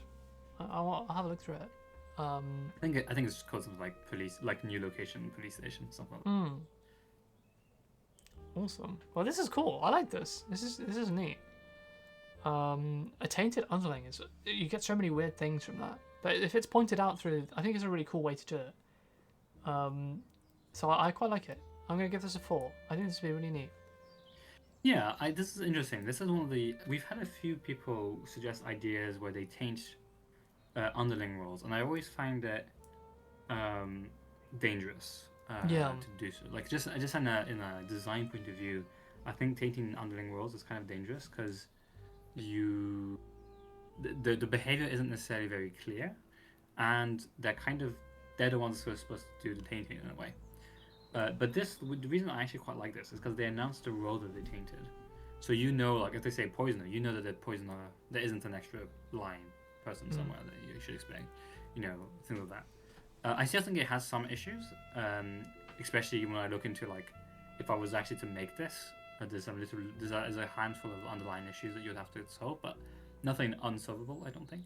I'll have a look through it. I think it's just because of like police, like new location, police station, stuff like that. Awesome. Well, this is cool. I like this. This is neat. A tainted underling is, you get so many weird things from that. But if it's pointed out through, I think it's a really cool way to do it. So I quite like it. I'm gonna give this a 4. I think this would be really neat. Yeah, this is interesting. This is one of the we've had a few people suggest ideas where they taint underling roles, and I always find it dangerous Yeah. to do so. Like just in a design point of view, I think tainting underling roles is kind of dangerous because the behavior isn't necessarily very clear, and they're the ones who are supposed to do the tainting in a way. But the reason I actually quite like this is because they announced the role that they tainted. So you know, like if they say poisoner, you know that the poisoner, there isn't an extra line person somewhere that you should expect. You know, things like that. I still think it has some issues, especially when I look into like, if I was actually to make this, there's a handful of underlying issues that you'd have to solve, but nothing unsolvable, I don't think.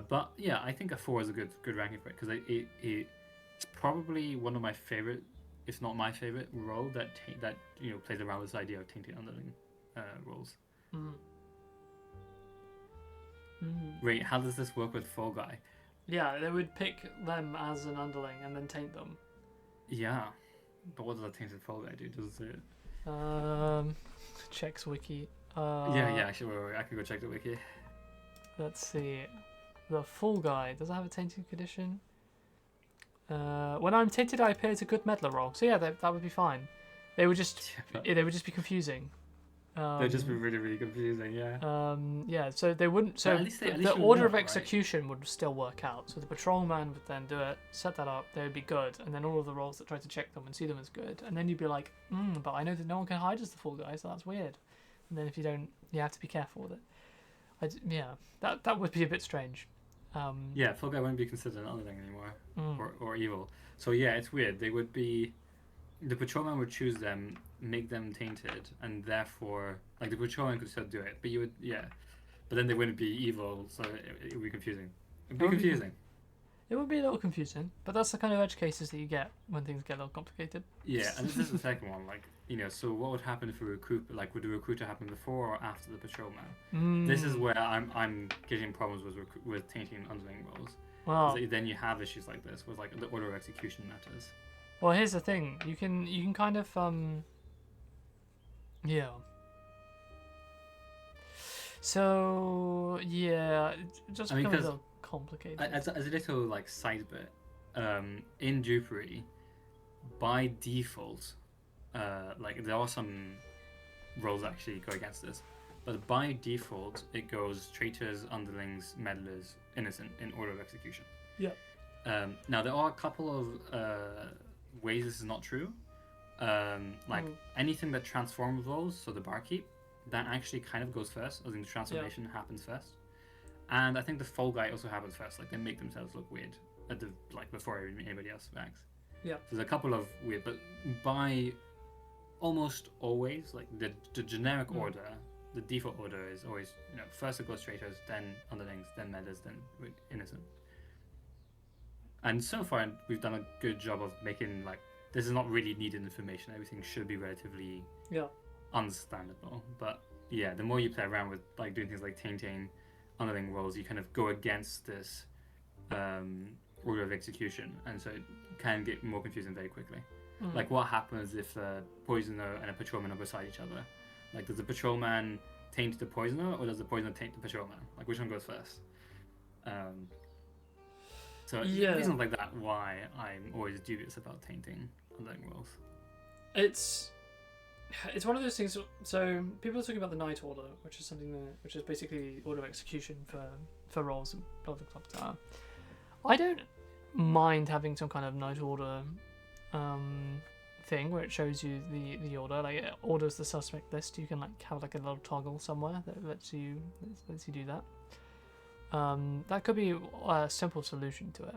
But yeah, I think a 4 is a good ranking for it because it's probably one of my favorite, if not my favorite, role that plays around with this idea of tainted underling roles. Wait, how does this work with Fall Guy? Yeah, they would pick them as an underling and then taint them. Yeah, but what does a tainted Fall Guy do? Does it? Checks wiki. Yeah. Actually, wait, I can go check the wiki. Let's see. The Fall Guy, does it have a tainted condition? When I'm tainted, I appear as a good meddler role. So yeah, that would be fine. They would just be confusing. They'd just be really, really confusing. Yeah. Yeah. So they wouldn't. So But at least the you'll order know, of right? execution would still work out. So the patrolman would then do it, set that up. They would be good, and then all of the roles that try to check them and see them as good, and then you'd be like, but I know that no one can hide as the Fall Guy, so that's weird. And then if you don't, you have to be careful with it. That would be a bit strange. Yeah, Fall Guy wouldn't be considered an underling anymore, or evil. So yeah, it's weird. They would be, the patrolman would choose them, make them tainted, and therefore, like the patrolman could still do it, but but then they wouldn't be evil, so it would be confusing. It'd be confusing. It would be a little confusing, but that's the kind of edge cases that you get when things get a little complicated. Yeah, and this is the second one. Like, so what would happen if a recruit, like, would the recruiter happen before or after the patrolman? This is where I'm getting problems with tainting underling roles. Well, Then you have issues like this with like the order of execution matters. well, here's the thing. You can kind of yeah. So yeah, it just becomes a little complicated. As a little like side bit, in Dupery, by default, like there are some roles that actually go against this, but by default it goes traitors, underlings, meddlers, innocent in order of execution. Yeah. Now there are a couple of ways this is not true. Anything that transforms roles, so the barkeep, that actually kind of goes first, as in the transformation happens first. And I think the Fall Guy also happens first. Like they make themselves look weird before anybody else acts. Yeah. There's a couple of weird, but by almost always, like the generic order, the default order is always first it goes traitors, then underlings, then meddlers, then innocent. And so far we've done a good job of making this is not really needed information. Everything should be relatively understandable. But yeah, the more you play around with doing things like tainting underling roles, you kind of go against this order of execution, and so it can get more confusing very quickly. Like what happens if a poisoner and a patrolman are beside each other? Like does the patrolman taint the poisoner, or does the poisoner taint the patrolman? Like which one goes first? So reasons like that why I'm always dubious about tainting underling roles. it's one of those things. So people are talking about the Night Order, which is which is basically order of execution for roles and blah blah blah blah. I don't mind having some kind of Night Order thing where it shows you the order, like it orders the suspect list. You can like have like a little toggle somewhere that lets you do that. That could be a simple solution to it,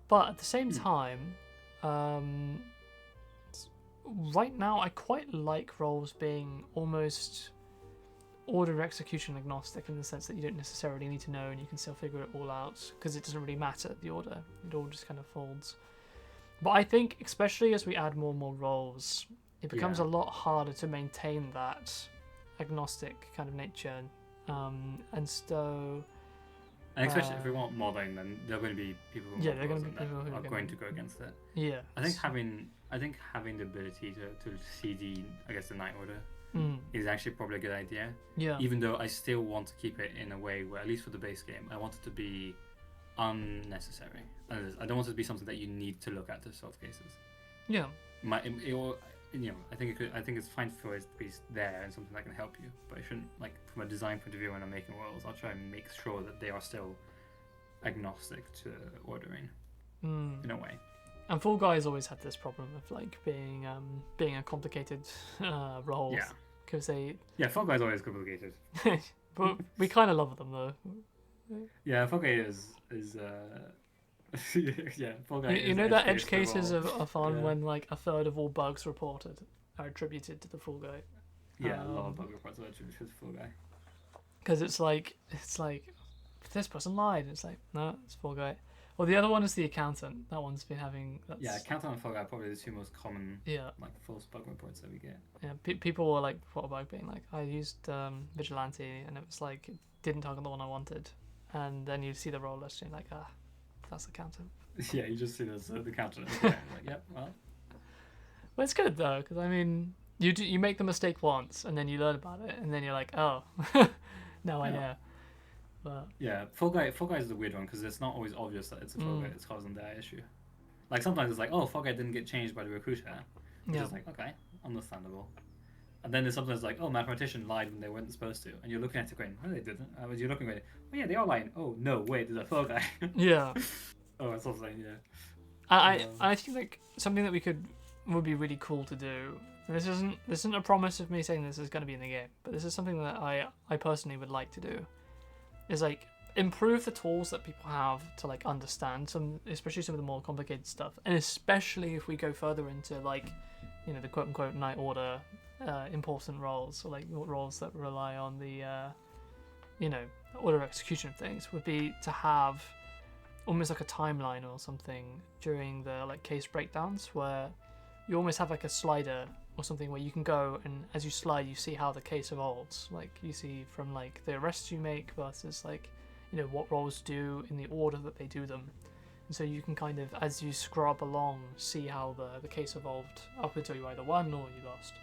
but at the same time, right now I quite like roles being almost order execution agnostic in the sense that you don't necessarily need to know and you can still figure it all out because it doesn't really matter the order. It all just kind of folds. But I think especially as we add more and more roles, it becomes a lot harder to maintain that agnostic kind of nature. And so... And especially if we want modding, then there are going to be people who there are going to be people who are going to go against it. Yeah. I think having the ability to see the Night Order is actually probably a good idea. Yeah. Even though I still want to keep it in a way where, at least for the base game, I want it to be unnecessary. I don't want it to be something that you need to look at to solve cases. Yeah. I think it's fine for it to be there and something that can help you, but I shouldn't, like, from a design point of view when I'm making worlds, I'll try and make sure that they are still agnostic to ordering in a way. And Fall Guys always had this problem of like being a complicated role. Yeah. Because they. Yeah, Fall Guys always complicated. But we kind of love them though. Yeah, Fall Guy is yeah, Fall Guy. You know that edge cases of are fun when like a third of all bugs reported are attributed to the Fall Guy. Yeah, a lot of bug reports are attributed to the Fall Guy. Because it's like this person lied. It's like no, it's Fall Guy. Well, the other one is the accountant. That one's been having. Yeah, accountant and Fall Guy are probably the two most common. Yeah. Like false bug reports that we get. Yeah, people were like report a bug being like, I used Vigilante and it was like it didn't target the one I wanted, and then you see the role list and you're like, that's the accountant. Yeah, you just see this the accountant. Like, yep, well. Well, it's good though, because I mean, you make the mistake once and then you learn about it, and then you're like, oh, now I know. But yeah, Fall Guy is the weird one because it's not always obvious that it's a Fall Guy that's causing their issue. Like sometimes it's like, oh, Fall Guy didn't get changed by the recruiter. It's just like, okay, understandable. And then there's sometimes like, oh, mathematician lied when they weren't supposed to, and you're looking at it going, no, they didn't. You're looking at it, oh yeah, they are lying. Oh no, wait, there's a Fall Guy. yeah. Oh, that's something. Yeah. I think like something that would be really cool to do. This isn't a promise of me saying this is going to be in the game, but this is something that I personally would like to do. Is like improve the tools that people have to like understand especially some of the more complicated stuff, and especially if we go further into like, you know, the quote unquote Night Order important roles, or like roles that rely on the you know, order of execution of things, would be to have almost like a timeline or something during the like case breakdowns where you almost have like a slider or something where you can go and as you slide you see how the case evolves, like you see from like the arrests you make versus like, you know, what roles do in the order that they do them, and so you can kind of as you scrub along see how the case evolved up until you either won or you lost,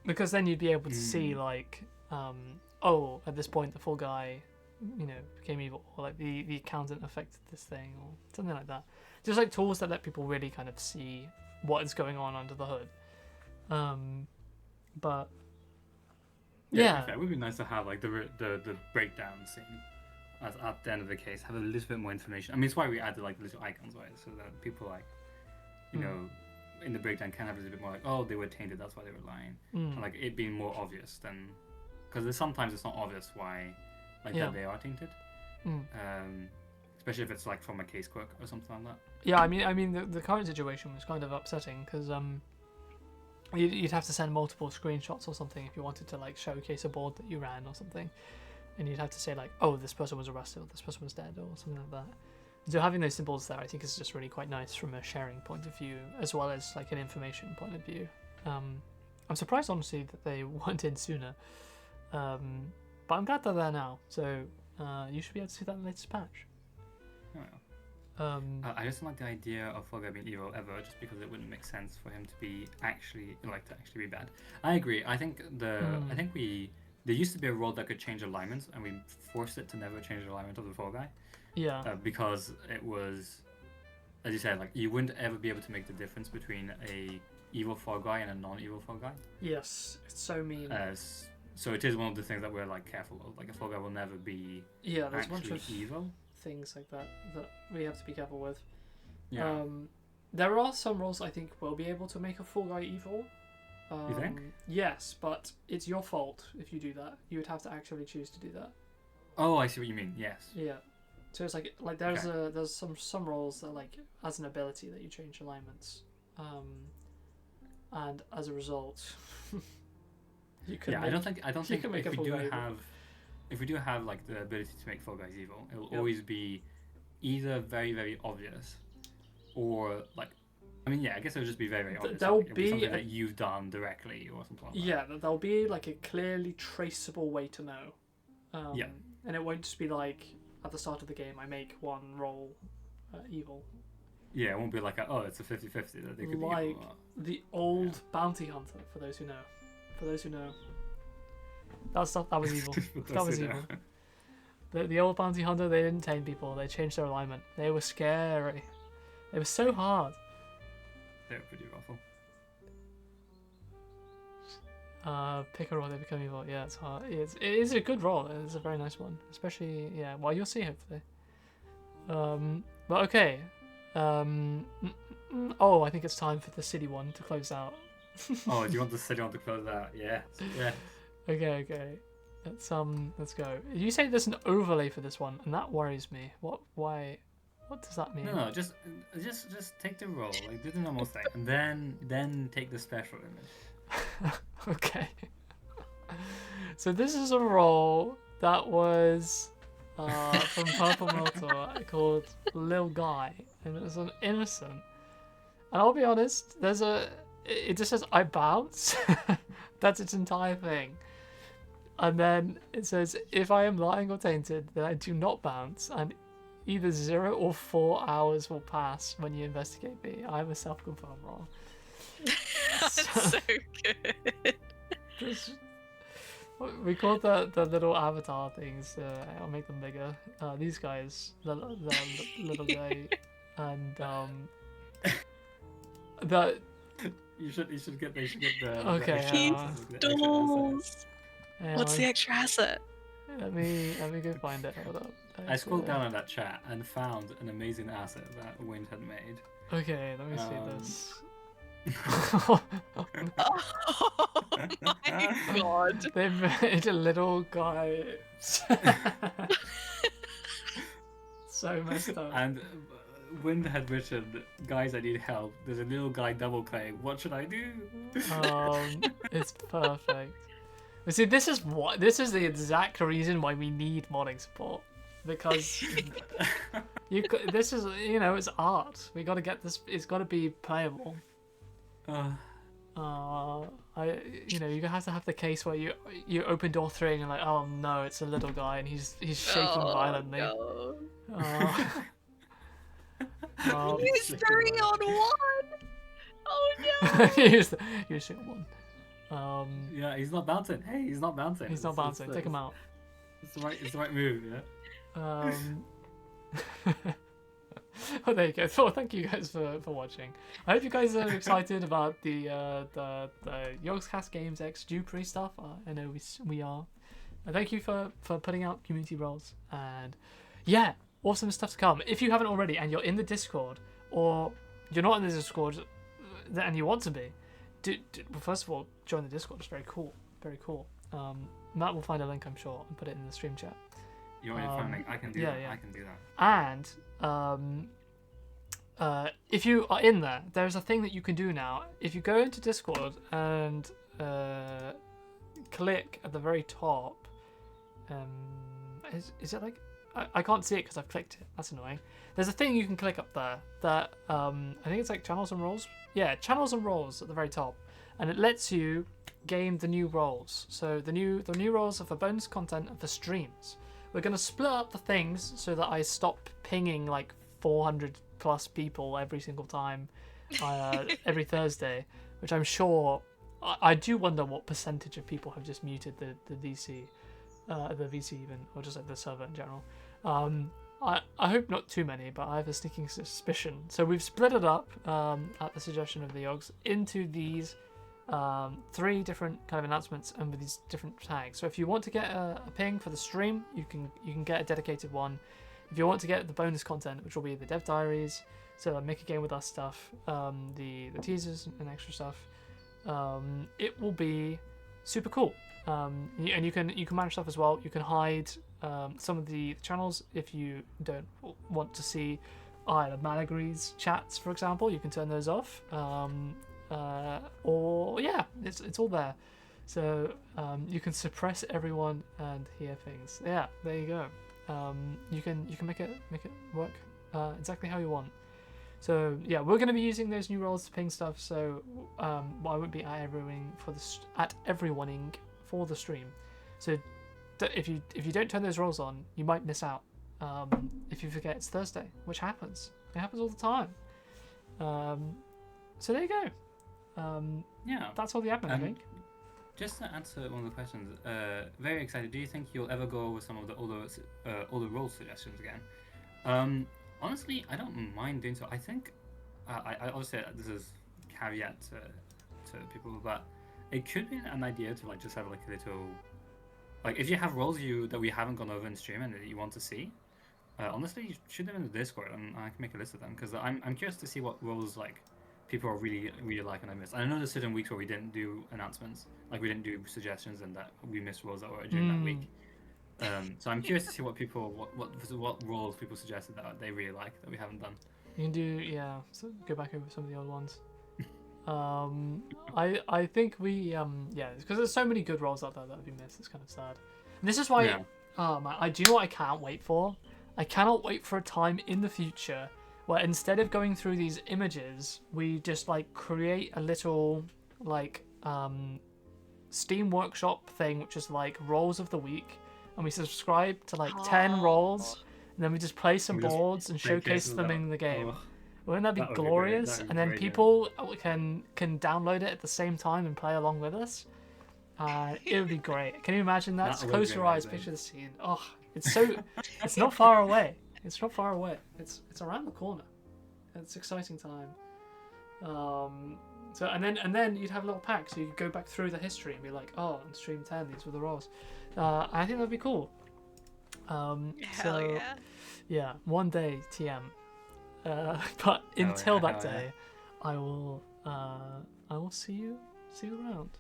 because then you'd be able to see like oh, at this point the Fall Guy, you know, became evil, or like the accountant affected this thing or something like that. Just like tools that let people really kind of see what is going on under the hood. But yeah, it would be nice to have like the breakdown scene at the end of the case, have a little bit more information. I mean, it's why we added like little icons, right, so that people like, you know, in the breakdown can have a little bit more like, oh, they were tainted, that's why they were lying, and like it being more obvious than, because sometimes it's not obvious why like that they are tainted. Especially if it's like from a case quirk or something like that. Yeah, I mean, the current situation was kind of upsetting because you'd have to send multiple screenshots or something if you wanted to like showcase a board that you ran or something, and you'd have to say like, oh, this person was arrested or this person was dead or something like that. So having those symbols there, I think, is just really quite nice from a sharing point of view as well as like an information point of view. I'm surprised honestly that they weren't in sooner, but I'm glad they're there now. So you should be able to see that in the latest patch. I just don't like the idea of Fall Guy being evil ever, just because it wouldn't make sense for him to be actually be bad. I agree. I think there used to be a role that could change alignments, and we forced it to never change the alignment of the Fall Guy. Yeah. Because it was, as you said, like you wouldn't ever be able to make the difference between a evil Fall Guy and a non-evil Fall Guy. Yes, it's so mean. So it is one of the things that we're like careful of. Like a Fall Guy will never be Yeah, there's a bunch actually of evil. things like that we have to be careful with. Yeah. There are some roles I think will be able to make a Fall Guy evil. You think? Yes, but it's your fault if you do that. You would have to actually choose to do that. Oh, I see what you mean. Yes. Yeah. So it's like there's some roles that like as an ability that you change alignments, and as a result, you could. Yeah, make, I don't think can make if a we Fall do Guy have, if we do have like the ability to make Fall Guys evil, it will Yep. always be either very very obvious, or like, I mean, yeah, I guess it would just be very very obvious. there'll Like, it'll be something a- that you've done directly or something like that. Yeah, there'll be like a clearly traceable way to know. Yeah. And it won't just be like at the start of the game I make one roll evil. Yeah, it won't be like it's a 50-50 that they could be Like evil. the old bounty hunter, for those who know. For those who know. That was evil. For those That was who know. evil. The old bounty hunter, they didn't tame people, they changed their alignment. They were scary. They were so hard. They're pretty awful. Pick a role, they become evil. Yeah, it's hard. It is a good role. It's a very nice one. Especially, yeah, well, you'll see, hopefully. But okay. Oh, I think it's time for the city one to close out. Oh, do you want the city one to close out? Yeah. Yeah. Okay. Let's go. You say there's an overlay for this one, and that worries me. Why? What does that mean? No, just take the roll, like do the normal thing, and then take the special image. Okay. So this is a role that was from Purple Motor called Lil Guy, and it's an innocent. And I'll be honest, it just says I bounce. That's its entire thing. And then it says if I am lying or tainted, then I do not bounce, and either 0 or 4 hours will pass when you investigate me. I am a self-confirmed role. That's so good. We call the little avatar things. I'll make them bigger. These guys, the little guy, and the You should get the Okay, extra Keep assets, the extra Dolls. hang What's on, the extra asset? Let me go find it. Hold up. I scrolled down on that chat and found an amazing asset that Wind had made. Okay, let me see this. Oh my god. They made a little guy. So messed up. And Wind had written, "Guys, I need help. There's a little guy double claim. What should I do?" It's perfect. But see, this is the exact reason why we need modding support, because this is it's art. We got to get this. It's got to be playable. You have to have the case where you open door 3 and you're like, oh no, it's a little guy and he's shaking violently. No. He's 3 on 1. Oh no. you shoot one. Yeah, he's not bouncing. Hey, he's not bouncing. He's not bouncing. Take him out. It's the right move. Yeah. Oh, there you go. So thank you guys for watching. I hope you guys are excited about the Yogscast Games X Dupery stuff. I know we are. Thank you for putting out community roles, and yeah, awesome stuff to come. If you haven't already and you're in the Discord, or you're not in the Discord and you want to be, well, first of all, join the Discord. It's very cool. Very cool. Matt will find a link, I'm sure, and put it in the stream chat. You want me to find a link? I can do that. yeah. I can do that. And if you are in there, there's a thing that you can do now. If you go into Discord and click at the very top, is it like I can't see it because I've clicked it. That's annoying. There's a thing you can click up there that I think it's like channels and roles. Yeah, channels and roles at the very top, and it lets you game the new roles. So the new roles are for bonus content and for streams. We're going to split up the things so that I stop pinging like 400 plus people every single time, every Thursday, which I'm sure, I do wonder what percentage of people have just muted the VC even, or just like the server in general. I hope not too many, but I have a sneaking suspicion. So we've split it up at the suggestion of the Yogs into these 3 different kind of announcements and with these different tags. So if you want to get a ping for the stream, you can get a dedicated one. If you want to get the bonus content, which will be the dev diaries, so make a game with us stuff, the teasers and extra stuff, it will be super cool. And you can manage stuff as well. You can hide some of the channels if you don't want to see either Malagree's chats, for example. You can turn those off. Or yeah, it's all there. So you can suppress everyone and hear things. Yeah, there you go. You can make it work exactly how you want. So yeah, we're going to be using those new roles to ping stuff. So I won't be at everyoneing for the stream. So if you don't turn those roles on, you might miss out. If you forget it's Thursday, which happens. It happens all the time. So there you go. Yeah. That's all the admin, I think. Just to answer one of the questions, very excited. Do you think you'll ever go with some of the older role suggestions again? Honestly, I don't mind doing so. I think I obviously this is caveat to people, but it could be an idea to like just have like a little, like if you have roles that we haven't gone over in stream and that you want to see, honestly, shoot them in the Discord and I can make a list of them because I'm curious to see what roles like people are really like and I missed. I know there's certain weeks where we didn't do announcements, like we didn't do suggestions, and that we missed roles that were during that week. So I'm curious to see what roles people suggested that they really like that we haven't done. You can do so go back over some of the old ones. I think we because there's so many good roles out there that have been missed. It's kind of sad. And this is why do you know what I can't wait for? I cannot wait for a time in the future where instead of going through these images, we just like create a little like Steam Workshop thing, which is like roles of the week, and we subscribe to like 10 roles, and then we just play some boards and showcase them in the game. Wouldn't that be glorious? And then people can download it at the same time and play along with us. It would be great. Can you imagine that? Just close your eyes, picture the scene. Oh, it's so. It's not far away. It's not far away. It's around the corner. It's an exciting time. So and then you'd have a little pack, so you could go back through the history and be like, oh, on stream 10, these were the roles. I think that'd be cool. Hell yeah, one day TM. But until that day, I will see you around.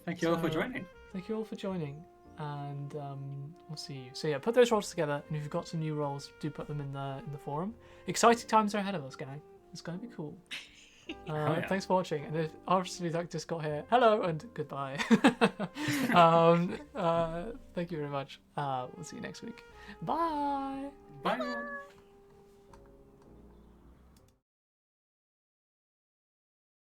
Thank you all for joining. Thank you all for joining, and we'll see you. So yeah, put those roles together, and if you've got some new roles, do put them in the forum. Exciting times are ahead of us, gang. It's going to be cool. Thanks for watching, and if obviously that just got here, hello and goodbye. Thank you very much. We'll see you next week. Bye. Bye.